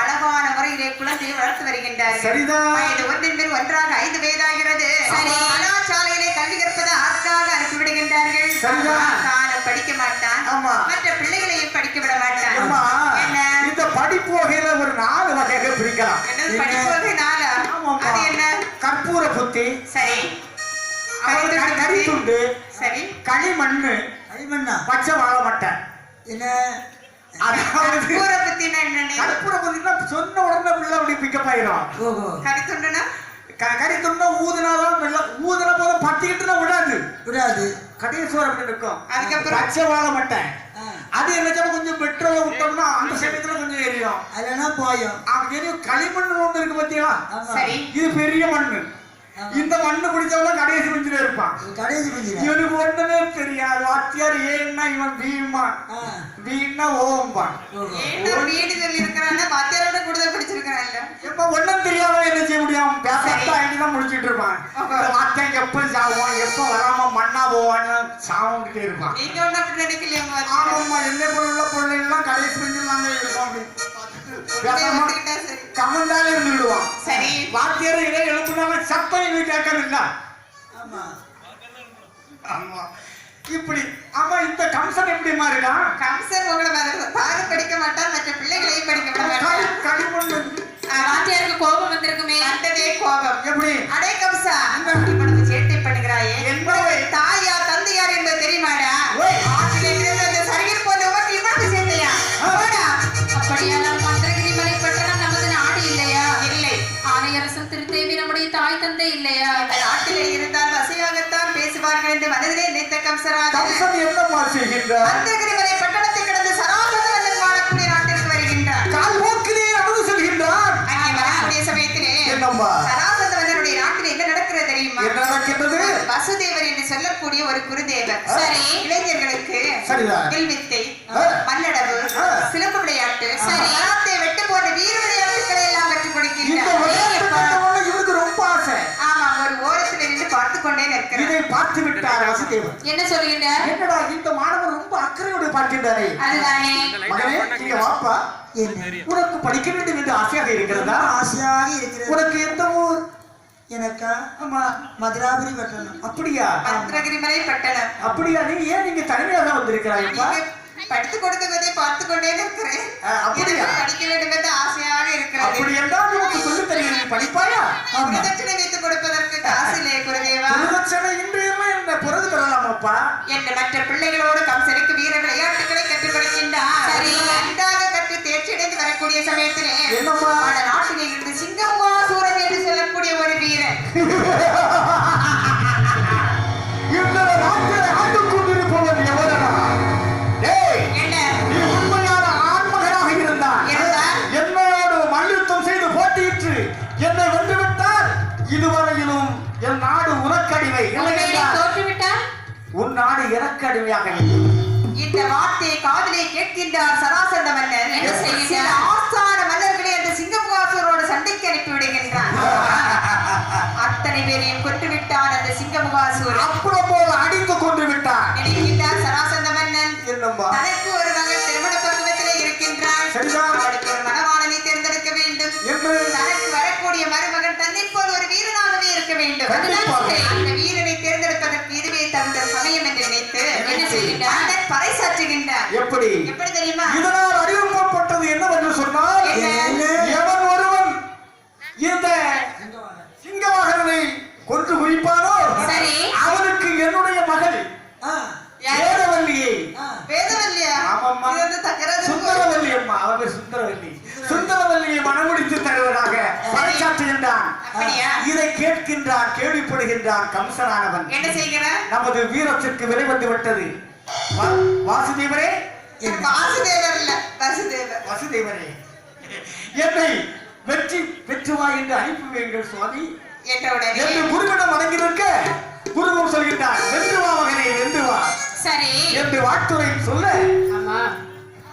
அழகான முறையிலே குழந்தையை வளர்த்து வருகின்றார். சரிதான். வயது ஒன்றின் மேல் ஒன்றாக 5 வயதாகிறது. சரி. கலாசாலையிலே கல்வி கற்பதை ஆற்றாக அனுப்பிவிடுகின்றார்கள். சரிதான். தானும் படிக்க மாட்டான், ஆமா. மற்ற பிள்ளைகளையும் படிக்க விட மாட்டான். அம்மா, என்ன இந்த படிப்பு வகையில ஒரு 4 வகையாக பிரிக்கலாம். என்னது படிப்பு வகை 4? ஆமாம்மா. அது என்ன? கற்பூர புத்தி, சரி, கரித்துண்டு, சரி, களிமண்ணு, களிமண்ணா பச்சை வாழ மாட்டேன். என்ன அதாவது கற்பூர புத்தினா என்னன்னு? கற்பூர புத்தினா சொன்ன உடனே பிள்ளை அப்படி பிக்கப் ஆயிரும். ஓஹோ கரித்துண்டுனா? கரித்துண்டா ஊதுனாதான் ஊதுன போதும் பத்திக்கிட்டுனா விடாது, விடாது கடைசோர் அப்படி இருக்கும். அதுக்கப்புறம்? பச்சை வாழ மாட்டேன். ஆ, அது என்ன கொஞ்சம் பெட்ரோலை விட்டோம்னா அந்த சமயத்துல கொஞ்சம் எரியும். அதுலனா போயும் அவன் எரியும். களிமண்ணு ஒண்ணு இருக்கு பத்தியா, ஆமா சரி, இது பெரிய மண்ணு. ஆமா. இந்த மண்ணு பிடிச்சவங்க கடைசி பிஞ்சில இருப்பான். இது கடைசி பஞ்சில இவனுக்கு ஒண்ணுமே தெரியாது. வாத்தியார் ஏன்னா இவன் பீமா, பீன்னா ஓம்பான். ஓஹோ ஏன்டா வீடு சொல்லி இருக்கிறான்னா வாத்தியாரோட கூடுதல் படிச்சிருக்கிறான்ல. எப்ப ஒண்ணும் தெரியாம என்ன செய்ய முடியும்? பேசத்தான் ஐடிதான் முடிச்சிட்டு இருப்பான். இந்த வாத்தியார் எப்ப சாவான், எப்ப வராம மண்ணா போவான்னு சாவங்கிட்டே இருப்பான். நீங்க ஒண்ணு அப்படி நினைக்கலையா உங்க வாத்தியார்? ஆமாம்மா, என்ன பொருள் பிள்ளைங்களாம் கடைசி பிஞ்சிலாங்க இருக்கும். அப்படி பேசாம ஒத்துக்கிட்டா சரி. கமந்தாலே இருந்துடுவான். சரி, வாத்தியார் இதை எழுப்புனாங்க சத்தம் இவன் கேட்கறதில்ல. ஆமா ஆமா இப்படி. ஆமா, இந்த கம்சன் எப்படிமா இருக்கான்? கம்சன் உங்களை மாதிரி தானும் படிக்க மாட்டான், மற்ற பிள்ளைகளையும் படிக்க விட மாட்டான். களிமண் வாத்தியாருக்கு கோபம் வந்திருக்குமே. அந்ததே கோபம். எப்படி? அடே கம்சா, இப்படி பண்ணது சேட்டை பண்ணுகிறாயே. என்பவை தாயா தந்தையார் என்பது தெரியுமாடா? ஓய். ஆற்றிலே கிடந்த அந்த சரியில் போன்ற உமக்கு இவ்வளவு சேட்டையா? போடா. அப்படியானால் மந்திரகிரி மலை பட்டணம் நமது நாடு இல்லையா? இல்லை, ஆணையரசன் திருத்தேவி நம்முடைய தாய் தந்தை இல்லையா? இந்த நாட்டிலே இருந்தால் வசையாகத்தான் பேசுவார்கள் என்று மனதிலே நினைத்த கம்சராஜன் கம்சன் என்னமா செய்கின்றார்? மந்திரகிரிமலை பட்டணத்தை கடந்து சராசரன் வாழக்கூடிய நாட்டிற்கு வருகின்றார். கால் போக்கிலே நடந்து செல்கின்றார். அங்கே வரக்கூடிய சமயத்திலே என்னம்மா? சராசரனுடைய நாட்டில் என்ன நடக்கிறது தெரியுமா? என்ன நடக்கின்றது? வசுதேவர் என்று சொல்லக்கூடிய ஒரு குருதேவர் சரி. இளைஞர்களுக்கு சரிதான். வில்வித்தை, ஆ. மல்லடவு, ஆ. சிலம்பு விளையாட்டு, சரி. கராத்தே, வெட்டு போன்ற வீர விளையாட்டுகளை எல்லாம் கற்றுக் இந்த கொடுக்கின்றார். விளையாட்டு கண்டவுடனே இவருக்கு ரொம்ப ஆசை. ஆமா, ஒரு ஓரத்தில் இருந்து பார்த்து கொண்டே நிற்கிறார். இதை பார்த்து விட்டார் வசுதேவன். என்ன சொல்லுகின்றார்? என்னடா இந்த மாணவர் ரொம்ப அக்கறையோடு பார்க்கின்றாரே. அதுதானே. மகனே, இங்க வாப்பா. என்ன உனக்கு படிக்க வேண்டும் என்று ஆசையாக இருக்கிறதா? ஆசையாக இருக்கிறது உனக்கு எந்த ஊர்? எனக்கா ஆமா, மதுராபுரி பட்டணம் அப்படியா? மந்திரகிரிமலை பட்டணம். அப்படியா? நீ ஏன் நீங்க தனிமையா தான் வந்திருக்கிறாய்ப்பா? நீங்க படித்து கொடுத்ததை பார்த்து கொண்டே இருக்கிறேன். அப்படியா? எனக்கு படிக்க வேண்டும் என்று ஆசையாக இருக்கிறது. அப்படி என்றால் உனக்கு சொல்லி தருகிறேன், படிப்பாயா? குருதட்சணை வைத்துக் கொடுப்பதற்கு காசிலே குருதேவா குருதட்சணை இன்றியமே என்ன பிறகு தரலாமாப்பா? என்று மற்ற பிள்ளைகளோடு கம்சனுக்கு வீர விளையாட்டுகளை கற்றுக் கொடுக்கின்றார். சரி. நன்றாக கற்று தேர்ச்சியடைந்து வரக்கூடிய சமயத்திலே என்னம்மா? பல நாட்டிலே இருந்து சிங்கமுகாசூரன் என்று சொல்லக்கூடிய ஒரு வீரன் இந்த நாட்டில் ஆண்டு கொண்டிருப்பவன் எவரடா? டேய், என்ன நீ உண்மையான ஆண்மகனாக இருந்தால் இருந்தால்? என்னோடு மல்யுத்தம் செய்து போட்டியிட்டு என்னை வென்றுவிட்டால் இதுவரையிலும் என் நாடு உனக்கடிமை. ஒருவேளை இல்லையா? தோற்றுவிட்டால் உன் நாடு எனக்கு அடிமையாக இருக்கும். இந்த வார்த்தையை காதிலே கேட்கின்றார் சராசந்த மன்னர். என்ன செய்கிறார்? சில ஆஸ்தான மன்னர்களை அந்த சிங்கமுகாசூரோடு சண்டைக்கு அனுப்பி விடுகின்றார். அத்தனை பேரையும் கொண்டு விட்டான் அந்த சிங்கமுகாசூரன். அப்புறம் போல் அடித்து கொண்டு விட்டான். நினைக்கின்றார் சராசந்த மன்னன், என்னம்மா? தனக்கு ஒரு மகள் திருமண பருவத்திலே இருக்கின்றான். சரிதான். அவளுக்கு ஒரு மணவாளனை தேர்ந்தெடுக்க வேண்டும். என்று தனக்கு வரக்கூடிய மருமகன் தன்னை போல் ஒரு வீரனாகவே இருக்க வேண்டும். கண்டிப்பாக. அதுதான் சரி. அந்த வீரனை தேர்ந்தெடுப்பதற்கு இதுவே தகுந்த சமயம் என்று நினைத்து என்ன செய்கின்றார்? மன்னன் பறைசாற்றுகின்றார். எப்படி? எப்படி தெரியுமா? இதனால் அறிவிக்கப்பட்டது என்னவென்று சொன்னால், என்ன? எவன் ஒருவன் இந்த சிங்கவாகனனை கொன்று குவிப்பானோ சரி. அவனுக்கு என்னுடைய மகள் ஆ யாரு? வேதவல்லியை, ஆ வேதவல்லியா? ஆமாம்மா. இது வந்து தகராறு. சுந்தரவல்லி அம்மா, அவ பேர் சுந்தரவல்லி, சுந்தரவல்லியை மணமுடித்து தருவதாக பறைசாற்றுகின்றான். அப்படியா? இதை கேட்கின்றான், கேள்விப்படுகின்றான் கம்சனானவன். என்ன செய்கிறார்? நமது வீரத்திற்கு விலை வந்து விட்டது. வாசுதேவரே, வாசுதேவர் இல்ல, வசுதேவர். வசுதேவரே, என்னை வெற்றி பெற்றுவா என்று அனுப்பி வைங்கள் சுவாமி. என்றவுடனே என்று குருவிடம் வணங்கி நிற்க குருவும் சொல்கின்றார், வென்று வா மகனே, வென்று வா சரி என்று வாழ்த்துறை சொல்ல ஆமா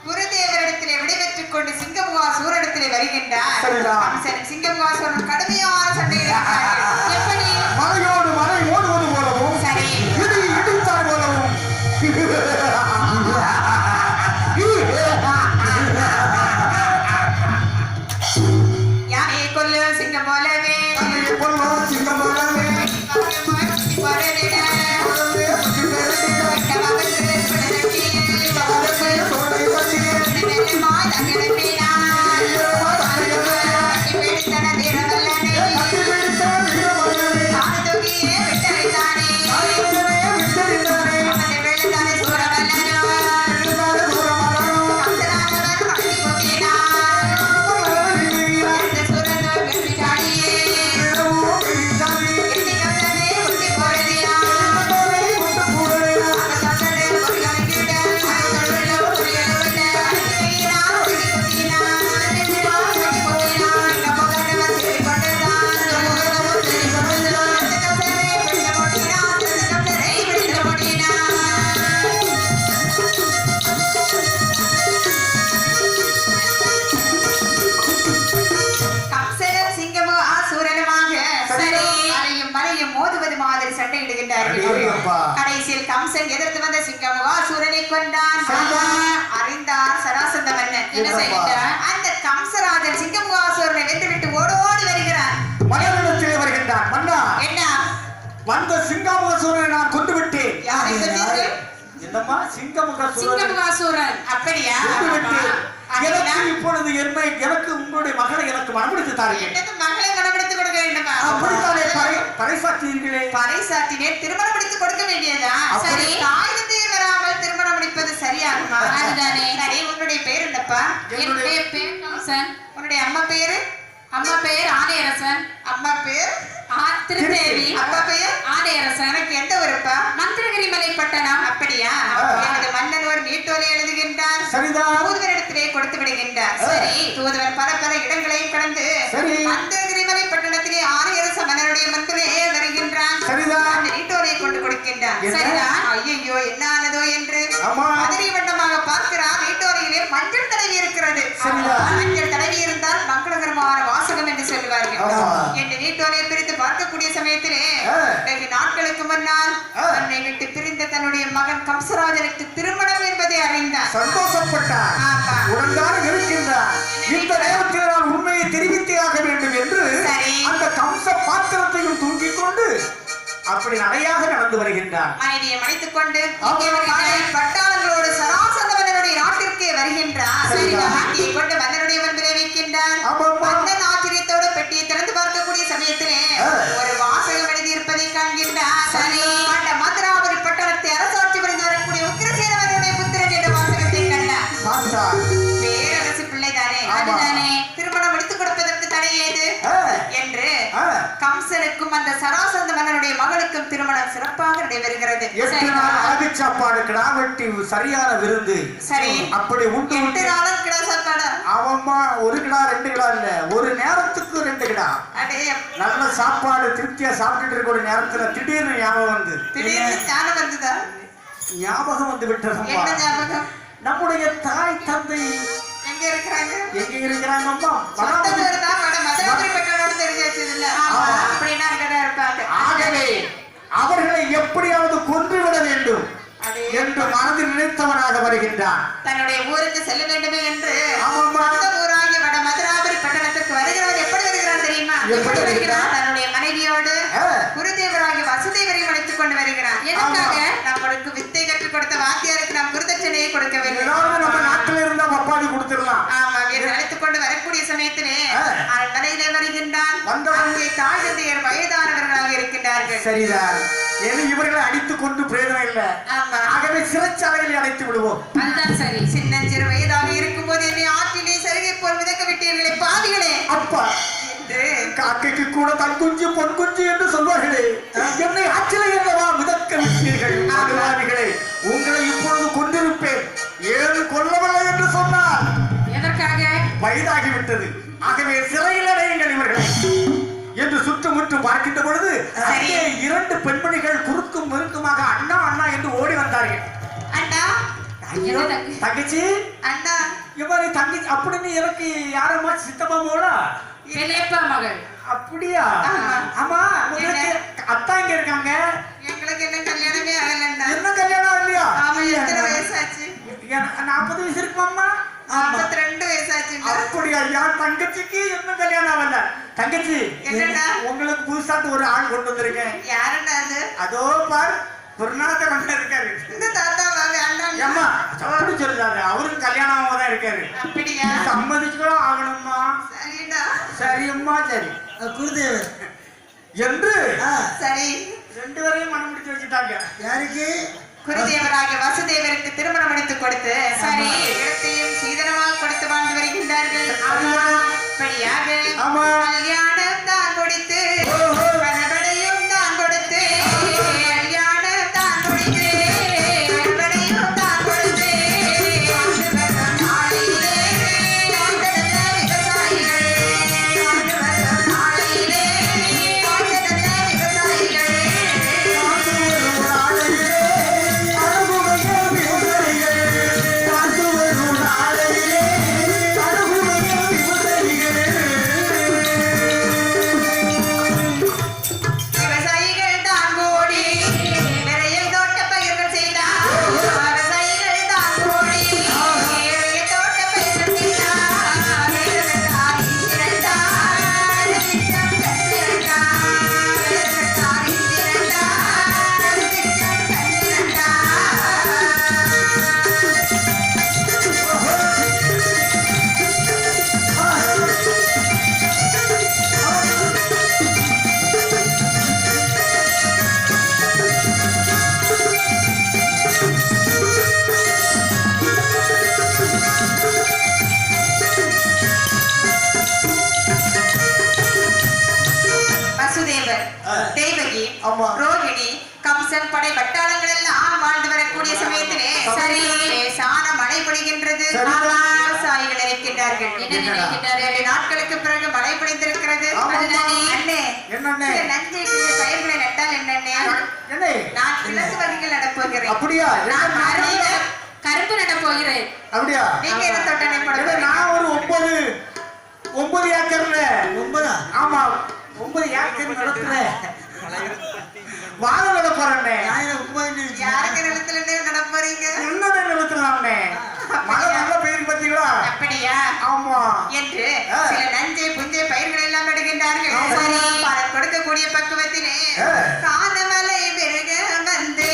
குருதேவரிடத்திலே விடைபெற்றுக் கொண்டு சிங்கமுகா சூரனிடத்திலே வருகின்றார். சரிதான். கம்சன் சிங்கமுகா சூரன் கடுமையான சண்டையிடுகிறார்கள். எப்படி மலையோடு மலை ஓடுவது போலவும் சரி இடி இடித்தார் போலவும் யானையை கொல்லும் சிங்கம் போலவே தன்னை கொல்லும் சிங்கம் போலவே குத்தி போரடிட, உடம்பே புத்தி பெருகிட, கட்டவாக திருப்பி தவறுக்கு தோளை தட்டி, வெள்ளமாய் தங்கிடப்பினார். ஈரமா தன்னையவே, பிடித்தன வீரவல்லனே, கட்டி பிடித்த வீரமல்லனே, ஆனந்தோகியே விட்டறிந்தானே, ஆயுதமே விட்டறிந்தானே, அவனை வெள்ளத்தானே சூரவல்லனோ, இருந்தாலே தூரமல்லனோ, கம்சனானவன் மடங்கி போகிறான். மலரடிக்கிறார், இந்த சூரனோ வெற்றிச்சாடியே, இடமோ பிடித்தானே, எட்டி கம்சனே குத்தி போரடினான். தோளை விட்டு கூறினார், அந்த கம்சனே ஒரு கணக்கிட, சொல்லுள்ள ஒரு எழுவன, அடிக்கிறான், ஒடுக்கி குத்தினான். நெஞ்சினால் ஒடுக்கி குத்தினான். இந்த முகனவன் தேடிக் கொண்டிருந்தான். இந்த முகனவன் தேடிக் கொண்டிருந்தான். அந்த கம்சனை பிடிக்க முடியினான். அந்த கம்சனை பிடிக்க முடியினான். கம்சனும் சிங்கமும் சூரனுமாக சரி. அலையும் மலையும் மோதுவது மாதிரி சண்டையிடுகின்றார்கள். அடேயப்பா. கடைசியில் கம்சன் எதிர்த்து வந்த சிங்கமுகா சூரனை கொண்டான். சரிதான். அறிந்தார் சராசந்த மன்னன். என்ன என்னப்பா? செய்கின்றார்? அந்த கம்சராஜன் சிங்கமுகா சூரனை வென்றுவிட்டு ஓடோடி வருகிறார். மன்னனிடத்திலே வருகின்றார். மன்னா, என்ன வந்த சிங்கமுகசூரனை நான் கொண்டு விட்டேன். யாரை கொன்றீர்கள்? என்னம்மா சிங்கமுகசூரன் சிங்கமுகாசூரன் அப்படியா? கொண்டு விட்டேன். எனக்கு அப்படின்னா, இப்பொழுது எனக்கு உங்களுடைய மகளை எனக்கு மனமுடித்து தாருங்கள். என்னது மகளை கணவெடுத்து கொடுக்க வேண்டுமா? அப்படித்தானே பறைசாற்றீர்களே. பறைசாற்றினேன், திருமணம் முடித்து கொடுக்க வேண்டியதா? அப்படி- சரி, தாய் தந்தையர் வராமல் திருமணம் முடிப்பது சரியாகுமா? அதுதானே. சரி, உன்னுடைய பேர் என்னப்பா? என்னுடைய பேர் கம்சன், உன்னுடைய அம்மா பேரு? அம்மா பெயர் ஆணையரசன், அம்மா பேர்? திருதேவி, அப்பா பெயர்? ஆணையரசன், எனக்கு எந்த ஊருப்பா? மந்திரகிரி மலை பட்டணம். அப்படியா? எனது மன்னன் ஒரு நீட்டோலை எழுதுகின்றார். சரிதான். தூதுவரிடத்திலே கொடுத்து விடுகின்றார். சரி. தூதுவர் பல பல இடங்களையும் கடந்து சரி. மந்திரகிரிமலை பட்டணத்திலே ஆரியரச மன்னருடைய முன்பிலே வருகின்றான். சரிதான். அந்த நீட்டோலையை கொண்டு கொடுக்கின்றான். என்ன? சரிதான். ஐயையோ, என்ன ஆனதோ என்று ஆமா. மதுரை வண்ணமாக பார்க்கிறார். நீட்டோலையிலே மஞ்சள் தடவி இருக்கிறது. சரிதான். மஞ்சள் தடவி இருந்தால் மங்களகரமான வாசகம் என்று சொல்லுவார்கள். ஆமா. என்று நீட்டோலையை பிரித்து பார்க்கக்கூடிய சமயத்திலே ஆ. வெகு நாட்களுக்கு முன்னால் ஆ. தன்னை விட்டு பிரிந்த தன்னுடைய மகன் கம்சராஜனுக்கு திருமணம் என்பதை அறிந்தார். சந்தோஷப்பட்டார். ஆமா. உடன்தான் இருக்கின்றார். இந்த நேரத்தில் நான் உண்மையை தெரிவித்தே ஆக வேண்டும் என்று சரி. அந்த கம்ச பாத்திரத்தையும் தூக்கிக் கொண்டு அப்படி நடையாக நடந்து வருகின்றார். மனைவியை மறைத்துக் கொண்டு ஆமா. இங்கே வருகின்ற பட்டாளங்களோடு சராசந்த மன்னனுடைய நாட்டிற்கே வருகின்றார். சரிதான். பெட்டியை கொண்டு மன்னனுடைய முன்பிலே வைக்கின்றார். ஆமாம்மா. மன்னன் ஆச்சரியத்தோடு பெட்டியை திறந்து பார்க்கக்கூடிய சமயத்திலே ஆ. ஒரு வாசகம் எழுதியிருப்பதை காண்கின்றார். சரி. அந்த மதுராபுரி பட்டணத்தை அரசாட்சி புரிந்து வரக்கூடிய உக்கிரசேனவனுடைய புத்திரன் என்ற வாசகத்தை கண்டார். பார்த்தார். பேரரசு பிள்ளைதானே, ஆமா. அதுதானே திருமணம் முடித்துக் கொடுப்பதற்கு தடை ஏது ஆ. என்று ஆ. கம்சனுக்கும் அந்த சராசந்த மன்னனுடைய மகளுக்கும் திருமணம் சிறப்பாக நடைபெறுகிறது. 8 நாள் அழகு சாப்பாடு கிடாவெட்டி சரியான விருந்து. சரி. அப்படி உண்டு 8 நாளும் கிடா சாப்பாடு. அவம்மா 1 கிடா 2 கிடா இல்ல, ஒரு நேரத்துக்கு 2 கிடா அடே, நல்ல சாப்பாடு திருப்தியா சாப்பிட்டுட்டு இருக்க ஒரு நேரத்துல திடீர்னு ஞாபகம் வந்து திடீர்னு ஞானம் வந்ததா? ஞாபகம் வந்து விட்டதம்மா. என்ன ஞாபகம்? நம்முடைய தாய் தந்தை எங்க இருக்கிறாங்க? எங்க இருக்கிறாங்கம்மா? சொந்த ஊர் தான், மதுராபுரி பட்டணோடு தெரிஞ்சு வச்சதில்ல. ஆமா. அப்படின்னா அங்கதான் இருப்பாங்க. ஆகவே அவர்களை எப்படியாவது கொன்றுவிட வேண்டும் அடே, என்று மனதில் நினைத்தவனாக வருகின்றான். தன்னுடைய ஊருக்கு செல்ல வேண்டுமே என்று ஆமாம்மா. சொந்த ஊராகிய வட மதுராபுரி பட்டணத்திற்கு வருகிறவன் எப்படி வருகிறான் தெரியுமா? எப்படி வருகிறான்? தன்னுடைய மனைவியோடு ஆ. குருதேவராகிய வசுதேவரையும் அழைத்துக் கொண்டு வருகிறான். எதற்காக? நம்மளுக்கு வித்தை கற்றுக் கொடுத்த வாத்தியாருக்கு நாம் குருதட்சணையை கொடுக்க வேண்டும். ஏதாவது நம்ம நாட்டில் இருந்தா பப்பாடி கொடுத்துடலாம். ஆமா, என்று அழைத்துக் கொண்டு வரக்கூடிய சமயத்திலே ஆ. அரண்மனையிலே வருகின்றான். வந்தவன். அங்கே தாய் தந்தையர் வயதானவர்களாக இருக்கின்றார்கள். சரிதான். ஏன்னா இவர்களை அடித்துக் கொண்டு பிரயோஜனம் இல்லை. ஆமா. ஆகவே சிறைச்சாலையில் அடைத்து விடுவோம். அதுதான் சரி. சின்னஞ்சிறு வயதாக இருக்கும்போது என்னை ஆற்றிலே சருகை போல் மிதக்க விட்டீர்களே பாவிகளே அப்பா, என்று காக்கைக்கு கூட தன் குஞ்சு பொன் குஞ்சு என்று சொல்வார்களே, என்னை ஆற்றிலே என்னவா மிதக்க விட்டீர்கள் மதுராணிகளே. உங்களை இப்பொழுது கொண்டிருப்பேன். ஏழு கொல்லவில்லை என்று சொன்னார். எதற்காக? வயதாகிவிட்டது. ஆகவே சிறையில் அடையுங்கள் இவர்களை என்று சுற்றுமுற்று உற்று பார்க்கின்ற பொழுது அங்கே 2 பெண்மணிகள் குறுக்கும் நெருக்கமாக அண்ணா அண்ணா என்று ஓடி வந்தார்கள். அண்ணா ஐயோ, தங்கச்சி அண்ணா இவரு தங்கச்சி அப்படின்னு எனக்கு யாரம்மா சித்தப்பா போலா பெரியப்பா மகள். அப்படியா? ஆமா, உங்களுக்கு அத்தா இங்க இருக்காங்க. எங்களுக்கு என்ன கல்யாணமே ஆகலண்ணா. என்ன கல்யாணம் இல்லையா? ஆமா, எத்தனை வயசாச்சு? 40 வயசு இருக்குமாம்மா? 52 வயசாச்சுண்ணா. அப்படியா? என் தங்கச்சிக்கு என்ன கல்யாணம் ஆகல. தங்கச்சி என்னடா? உங்களுக்கு புதுசாட்டு ஒரு ஆள் கொண்டு வந்திருக்கேன். யாருண்ணா அது? அதோ பார், குருநாதர் வந்து இருக்காரு. இந்த தாத்தாவாக அண்ணா. ஏம்மா அப்படி சொல்லாரு, அவருக்கு கல்யாணமாக தான் இருக்காரு. அப்படியா? சம்மதிச்சுக்கலாம் ஆகணும்மா. சரிடா. சரியம்மா, சரி குருதேவர் என்று சரி, 2 பேரையும் மனம் முடிச்சு வச்சுட்டாங்க. யாருக்கு? குருதேவராகிய வசுதேவருக்கு திருமணம் முடித்து கொடுத்து சரி இடத்தையும் சீதனமாக கொடுத்து வாழ்ந்து வருகின்றார்கள். அப்படியாக ஆமா. கல்யாணம் தான் கொடுத்து மறுபடியும் தான் கொடுத்து கல்யாணம் தான் கொடுத்து மறுபடியும் தான் கொடுத்து வாழ்ந்து வரும் நாளிலே வாழ்ந்திருந்த விவசாயிகளே, வாழ்ந்து வரும் நாளிலே வாழ்ந்திருந்த விவசாயிகளே, விவசாயிகள் தான் கூடி நிறைய தோட்ட பயிர்கள் செய்தார். விவசாயிகள் தான் கூடி நிறைய தோட்ட பயிர்கள் செய்தார். வேலைக்காரி திரண்டார், திட்டம் கண்டிருந்தார். வேலைக்காரி திரண்டார், திட்டம் கண்டிருந்தார். வசுதேவர், தேவகி, ஆமா. ரோகிணி, கம்சன் படை பட்டாளங்கள் எல்லாம் வாழ்ந்து வரக்கூடிய சமயத்திலே சரி லேசான மழை பொழிகின்றது. சரிதான். விவசாயிகள் இருக்கின்றார்கள். என்ன நினைக்கின்றார்கள்? 2 நாட்களுக்கு பிறகு மழை பொழிந்திருக்கிறது. ஆமா. அதனாலே, அண்ணே, என்னண்ணே? சில நஞ்சை பிஞ்சை பயிர்களை நட்டால் என்னண்ணே? என்ன நான் கிழங்கு வகைகள் நடப்போகிறேன். அப்படியா? நான் மறுபடியும் கரும்பு நட போகிறேன். அப்படியா? நீங்க என்ன தோட்டனை போட இல்ல, போறீங்க? நான் ஒரு 9 ஏக்கர்ல 9 ஆமா 9 ஏக்கர் நடத்துறேன். வாழை நட போறேன்னே. யாருக்கு நிலத்துல நட போறீங்க? என்னோட நிலத்துலாம்னே. மழை நல்ல பெய்யுது பாத்தீங்களா? அப்படியா? ஆமா. என்று சில நஞ்சை புஞ்சை பயிர்கள் எல்லாம் நடுகின்றார்கள். ஆமா. சரி, பலன் கொடுக்கக்கூடிய பக்குவத்திலே காணமலை பெருக வந்து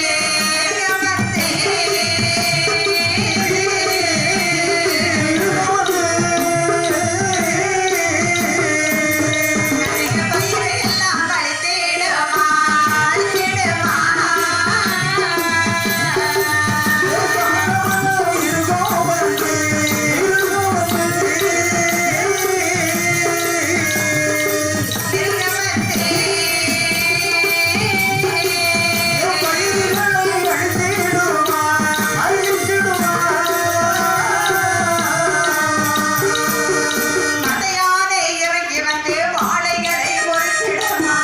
அதிக பயிரை எல்லாம் அழித்திடுமா, அழித்திடுமா. மதையானே இறங்கி வந்து வாழைகளை பொறுத்திடுமா,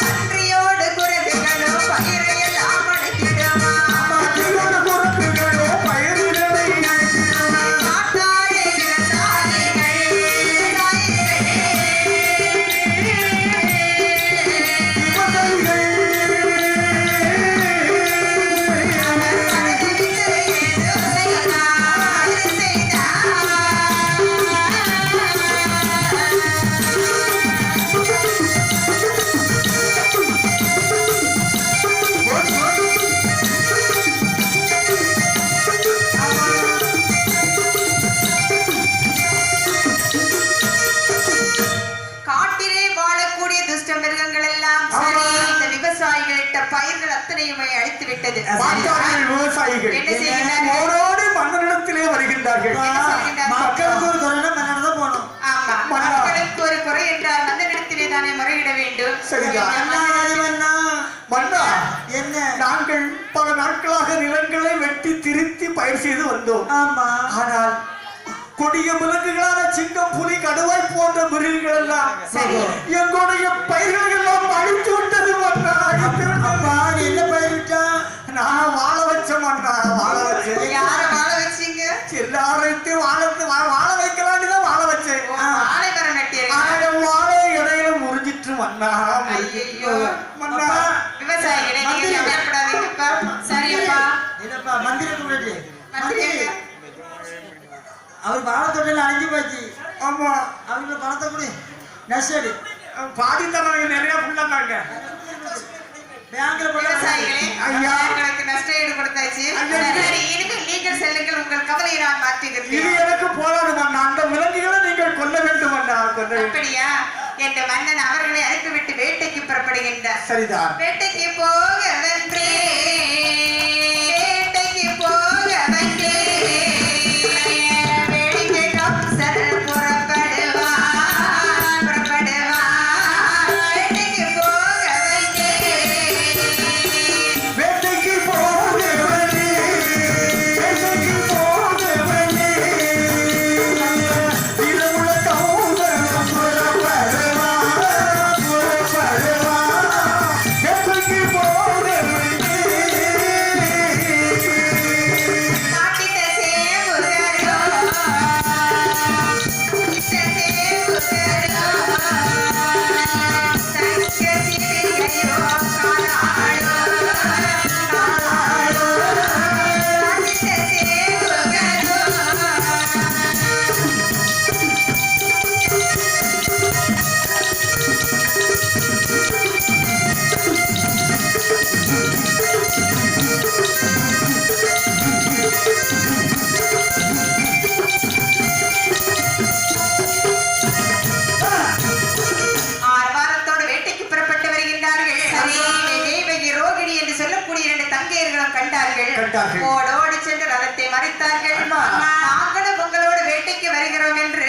நன்றியோடு குரங்குகளும் பயிரை எல்லாம் அழைத்திடுமா, நாட்டாரே விவசாயிகள் காட்டிலே வாழக்கூடிய துஷ்ட மிருகங்கள் எல்லாம் சரி இந்த விவசாயிகளிட்ட பயிர்கள் அத்தனையுமே அழித்து விட்டது. மாற்றார்கள் விவசாயிகள் என்ன செய்கிறார்கள்? ஓடோடி மன்னனிடத்திலே வருகின்றார்கள். என்ன சொல்கின்றார்கள்? மக்களுக்கு ஒரு குறைனா மன்னன் தான் போகணும். ஆமா, மன்னா. மக்களுக்கு ஒரு குறை என்றால் மன்னனிடத்திலே தானே முறையிட வேண்டும். சரிதான். மன்னா, என்ன? நாங்கள் பல நாட்களாக நிலங்களை வெட்டி திருத்தி பயிர் செய்து வந்தோம். ஆமா. ஆனால் கொடிய விலங்குகளான சிங்கம், புலி, கடுவாய் போன்ற மிருகங்கள் எல்லாம் சரி. எங்களுடைய பயிர்கள் எல்லாம் அழித்து விட்டது மன்னா. அப்பா நீ என்ன பயிரிட்டா? நான் வாழ வச்ச மன்னா, வாழ வச்சேன். யார வாழ வச்சீங்க? எல்லாரையும் வாழ வைக்கலான்னு தான் வாழ வச்சேன். வாழை மரம் நட்டீங்க. ஆனா வாழை இடையில முறிஞ்சிட்டு மன்னா. ஐயையோ. மன்னா விவசாயிகளே நீங்க கவலைப்படாதீங்கப்பா. சரியப்பா. என்னப்பா மந்திரத்தை முன்னாடி மந்திரி அவர் வாழத்தொட்டில அழிஞ்சு போச்சு. ஆமா, அவங்களுக்கு பணத்தை கொடு. நஷ்டடி பாதி தரவங்க நிறைய புள்ளதாங்க. பேங்க்ல போய் விவசாயிகளே ஐயா. உங்களுக்கு நஷ்ட ஈடு கொடுத்தாச்சு. ஐயா. சரி, இனிமேல் நீங்கள் செல்லுங்கள். உங்கள் கவலையை நான் இது மாற்றுகிறேன். எனக்கு போராடு மன்னா. அந்த விலங்குகளை நீங்கள் கொல்ல வேண்டும் மன்னா, கொல்ல வேண்டும். அப்படியா? என்ற மன்னன் அவர்களை அனுப்பிவிட்டு வேட்டைக்கு புறப்படுகின்றார். சரிதான். வேட்டைக்கு போக வென்றே, வேட்டைக்கு போக வென்றே, வேடிக்கை கம்சன் புறப்படுவான், புறப்படுவான். வேட்டைக்கு போக வென்றே, வேட்டைக்கு போகிறவனே, வேட்டைக்கு போகிறவனே, இரவுல கௌதம் புறப்படுவான், புறப்படுவான். வேட்டைக்கு போகிறவனே. நாட்டிட்ட சேவுகரோ, சேவுகரோ, தங்க சிவிகையோ காணாளோ, காணாளோ. நாட்டிட்ட சேவுகரோ, ஆர்வாரத்தோடு வேட்டைக்கு புறப்பட்டு வருகின்றார்கள். தேவகி, ரோகிணி என்று சொல்லக்கூடிய இரண்டு தங்கையர்களும் கண்டார்கள். கண்டார்கள். ஓடோடி சென்று ரதத்தை மறைத்தார்கள். நாங்களும் உங்களோடு வேட்டைக்கு வருகிறோம் என்று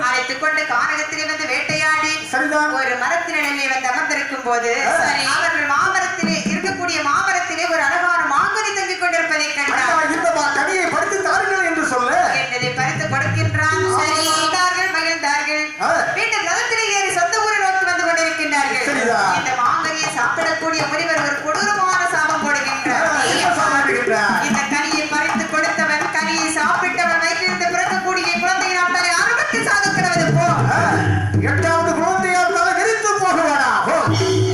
அழைத்துக் கொண்டு கானகத்திலே வந்து வேட்டையாடி சரிதான். ஒரு மரத்தினிலே வந்து அமர்ந்திருக்கும் போது அவர்கள் மாமரத்திலே இருக்கக்கூடிய மாமரத்திலே ஒரு அழகான மாங்கனி தங்கிக் கொண்டிருப்பதை அண்ணா, கண்டார். இந்த கனியை பறித்து தாருங்கள் என்று சொல்ல என்னதை பறித்து கொடுக்கின்றான். சரி, உண்டார்கள், மகிழ்ந்தார்கள். ஆ. மீண்டும் ரதத்திலே ஏறி சொந்த ஊரை நோக்கி வந்து கொண்டிருக்கின்றார்கள். சரிதான். இந்த மாங்கனியை சாப்பிடக்கூடிய முனிவர் ஒரு கொடூரமான சாபம் போடுகின்றார். என்ன சாப்பிடுகின்றார்? இந்த கனியை பறித்து கொடுத்தவன், கனியை சாப்பிட்டவன் வயிற்றிலிருந்து பிறக்கக்கூடிய குழந்தையை நாட்டாலே ஆரம்பத்தில் சாதுக்கிறது போ 8வது குழந்தையால் தலை விரித்து போகுவானா? போ.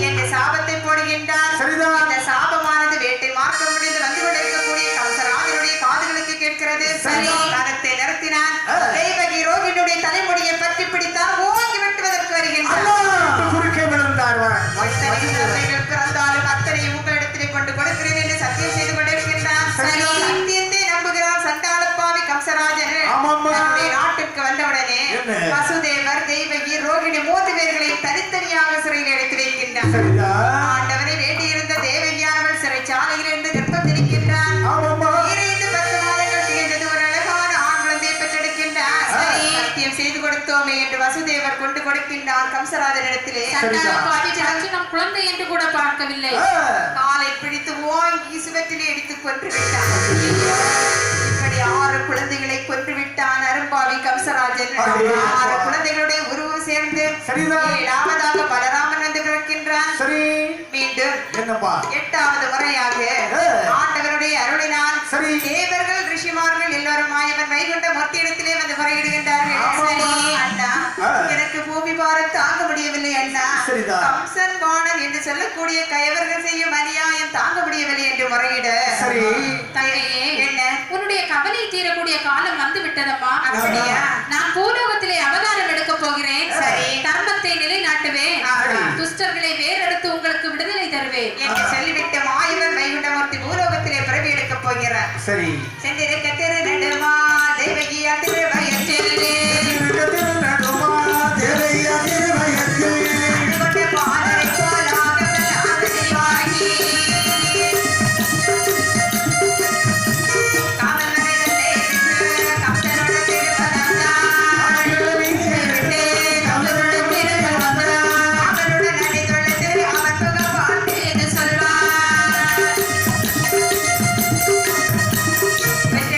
என்று சாபத்தை போடுகின்றார். சரிதான். இந்த சாபமானது வேட்டை மார்க்கம் முடிந்து வந்து கொண்டிருக்கக்கூடிய கம்சராஜனுடைய காதுகளுக்கு கேட்கிறது. சரி, ரதத்தை நிறுத்தினான். தேவகி ரோகிணியுடைய தலைமுடியை பற்றி பிடித்தால் ஓங்கி வெட்டுவதற்கு வருகின்றார். அண்ணா, குறுக்கே விழுந்தார். எத்தனை குழந்தைகள் பிறந்தாலும் அத்தனையும் உங்களிடத்திலே கொண்டு கொடுக்கிறேன் என்று சத்தியம் செய்து கொண்டிருக்கின்றான். சரி, சத்தியத்தை நம்புகிறான் சண்டாளப்பாவி கம்சராஜன். ஆமாம்மா. தன்னுடைய நாட்டிற்கு வந்தவுடனே என்ன? வசுதேவர், தேவகி, ரோகிணி 3 பேர்களை தனித்தனியாக சிறையில் அடைத்து வைக்கின்றார். சரிதான். ஆண்டவனை வேண்டியிருந்த தேவகியானவள் சிறைச்சாலையிலிருந்து கர்ப்பம் தெரிக்கின்றான். ஆமாம்மா. 10 மாதங்கள் தீர்ந்தது. ஒரு அழகான ஆண் குழந்தையை பெற்றெடுக்கின்றார். சரி, சத்தியம் செய்து கொடுத்தோமே என்று வசுதேவர் கொண்டு கொடுக்கின்றான் கம்சராஜனிடத்திலே. சண்டாளப்பாவி நம் குழந்தை என்று கூட பார்க்கவில்லை. காலை பிடித்து ஓங்கி சுவற்றிலே அடித்துக் கொன்று விட்டான். இப்படி 6 குழந்தைகளை கொன்று விட்டான் அரும்பாவி கம்சராஜன். அடே. 6 குழந்தைகளுடைய உருவம் சேர்ந்து சரிதான். 7வதாக பலராமன் வந்து பிறக்கின்றான். சரி. மீண்டும் என்னப்பா? 8வது முறையாக ஆண்டவருடைய அருளினால் சரி. தேவர்கள், ரிஷிமார்கள் எல்லோரும் மாயவன் வைகுண்ட மத்தியிடத்திலே வந்து முறையிடுகின்றார்கள். ஆமாம்மா. சரி, அண்ணா, எனக்கு பூமி பாரம் தாங்க முடியவில்லை அண்ணா. சரிதான். கம்சன், பாணன் என்று சொல்லக்கூடிய கயவர்கள் செய்யும் அநியாயம் தாங்க முடியவில்லை என்று முறையிட. சரி. தங்கையே, என்ன? உன்னுடைய கவலை தீரக்கூடிய காலம் வந்து விட்டதம்மா. அப்படியா? நான் பூலோகத்திலே அவதாரம் எடுக்க போகிறேன். சரி. தர்மத்தை நிலைநாட்டுவேன். ஆஹா. துஷ்டர்களை வேறெடுத்து உங்களுக்கு விடுதலை தருவேன் என்று சொல்லிவிட்டு மாயவன் வைகுண்டமூர்த்தி பூலோகத்திலே பிறவி எடுக்கப் போகிறார். சரி. சென்றிருக்க திரு நெடுமா தேவகியா திருவயத்தில் நடுமா தேவையா திருவயத்தில் கொண்ட பாலரை போலாக ஆதரிவாகி காதல் நடைதலே கம்சனோட திருவனந்தான் விட்டே கம்சனோட திருவனந்தான் அவனுடன் நடைதொழுது அவன் புகழ்வான் என்று சொல்வான். வெற்றி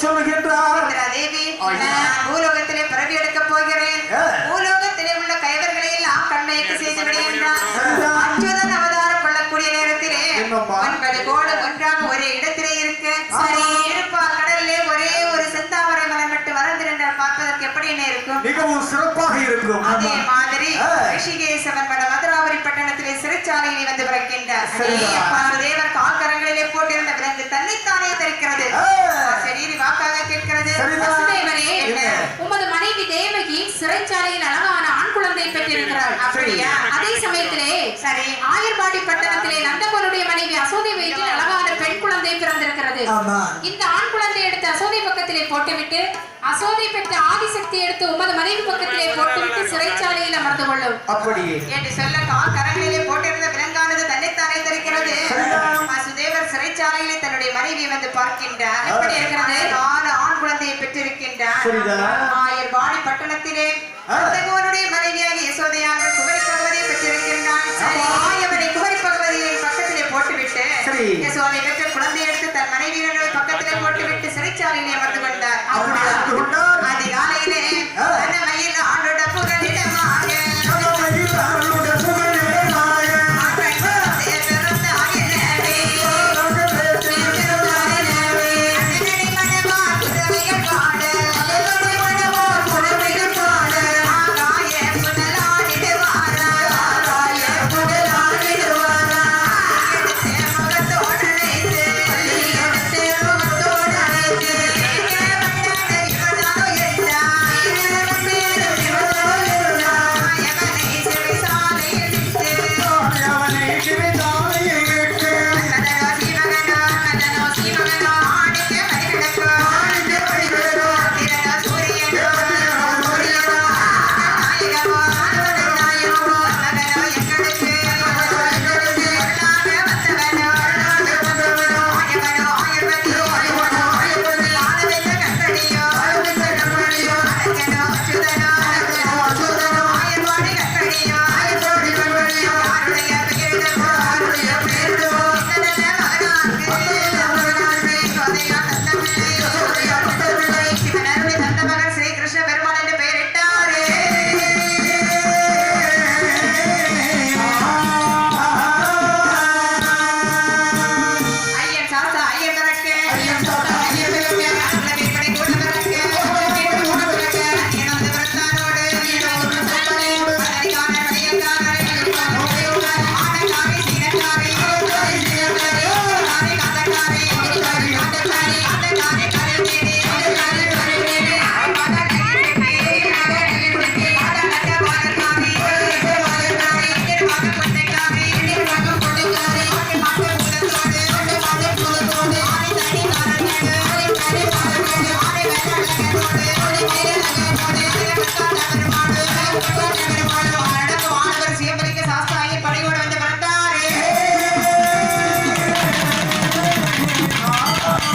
சொல்லுகின்றார் தேவி ஐயா. நான் பூலோகத்திலே பிறவி எடுக்க போகிறேன் ஆ. பூலோகத்திலே உள்ள கைவர்களை எல்லாம் கண்மயக்க செய்து விடு என்றார் சரிதான். அச்சுதன் அவதாரம் கொள்ளக்கூடிய நேரத்திலே என்னம்மா? 9 கோடு ஒன்றாக ஒரே இடத்திலே இருக்கு சரி இருப்பா கடலிலே ஒரே ஒரு செந்தாமரை மலர் மட்டும் வளர்ந்திருந்தால் பார்ப்பதற்கு எப்படி என்ன இருக்கும் மிகவும் சிறப்பாக இருக்கும் அதே மாதிரி ஆ. ரிஷிகேசவன் மட மதுராபுரி பட்டணத்திலே சிறைச்சாலையிலே வந்து பிறக்கின்றார் சரிதான். தேவர் கால்கரங்களிலே போட்டிருந்த விலங்கு தன்னைத்தானே தெரிக்கிறது ஆ. சரீரி வாக்காக கேட்கிறது சரிதான். வசுதேவரே, என்ன? உமது மனைவி தேவகி சிறைச்சாலையில் அழகான ஆண் குழந்தை பெற்றிருக்கிறாள். அப்படியா? அதே சமயத்திலே சரி ஆயர்பாடி பட்டணத்திலே நந்தகோனுடைய மனைவி அசோதை வயிற்றில் அழகான பெண் குழந்தை பிறந்திருக்கிறது. ஆமா. இந்த ஆண் குழந்தை எடுத்து அசோதை பக்கத்திலே போட்டுவிட்டு அசோதை பெற்ற ஆதிசக்தி எடுத்து உமது மனைவி பக்கத்திலே போட்டுவிட்டு சிறைச்சாலையில் அமர்ந்து கொள்ளும். அப்படியே என்று சொல்ல கால்கரங்களிலே போட்டிருந்த விலங்கானது தன்னைத்தானே தெரிக்கிறது வாசுதேவர் சிறைச்சாலையிலே தன்னுடைய மனைவியை வந்து பார்க்கின்றார் எப்படி இருக்கிறது 4 ஆண் குழந்தையை பெற்றிருக்கின்றார் சரிதான். ஆயர்பாடி பட்டணத்திலே நந்தகோனுடைய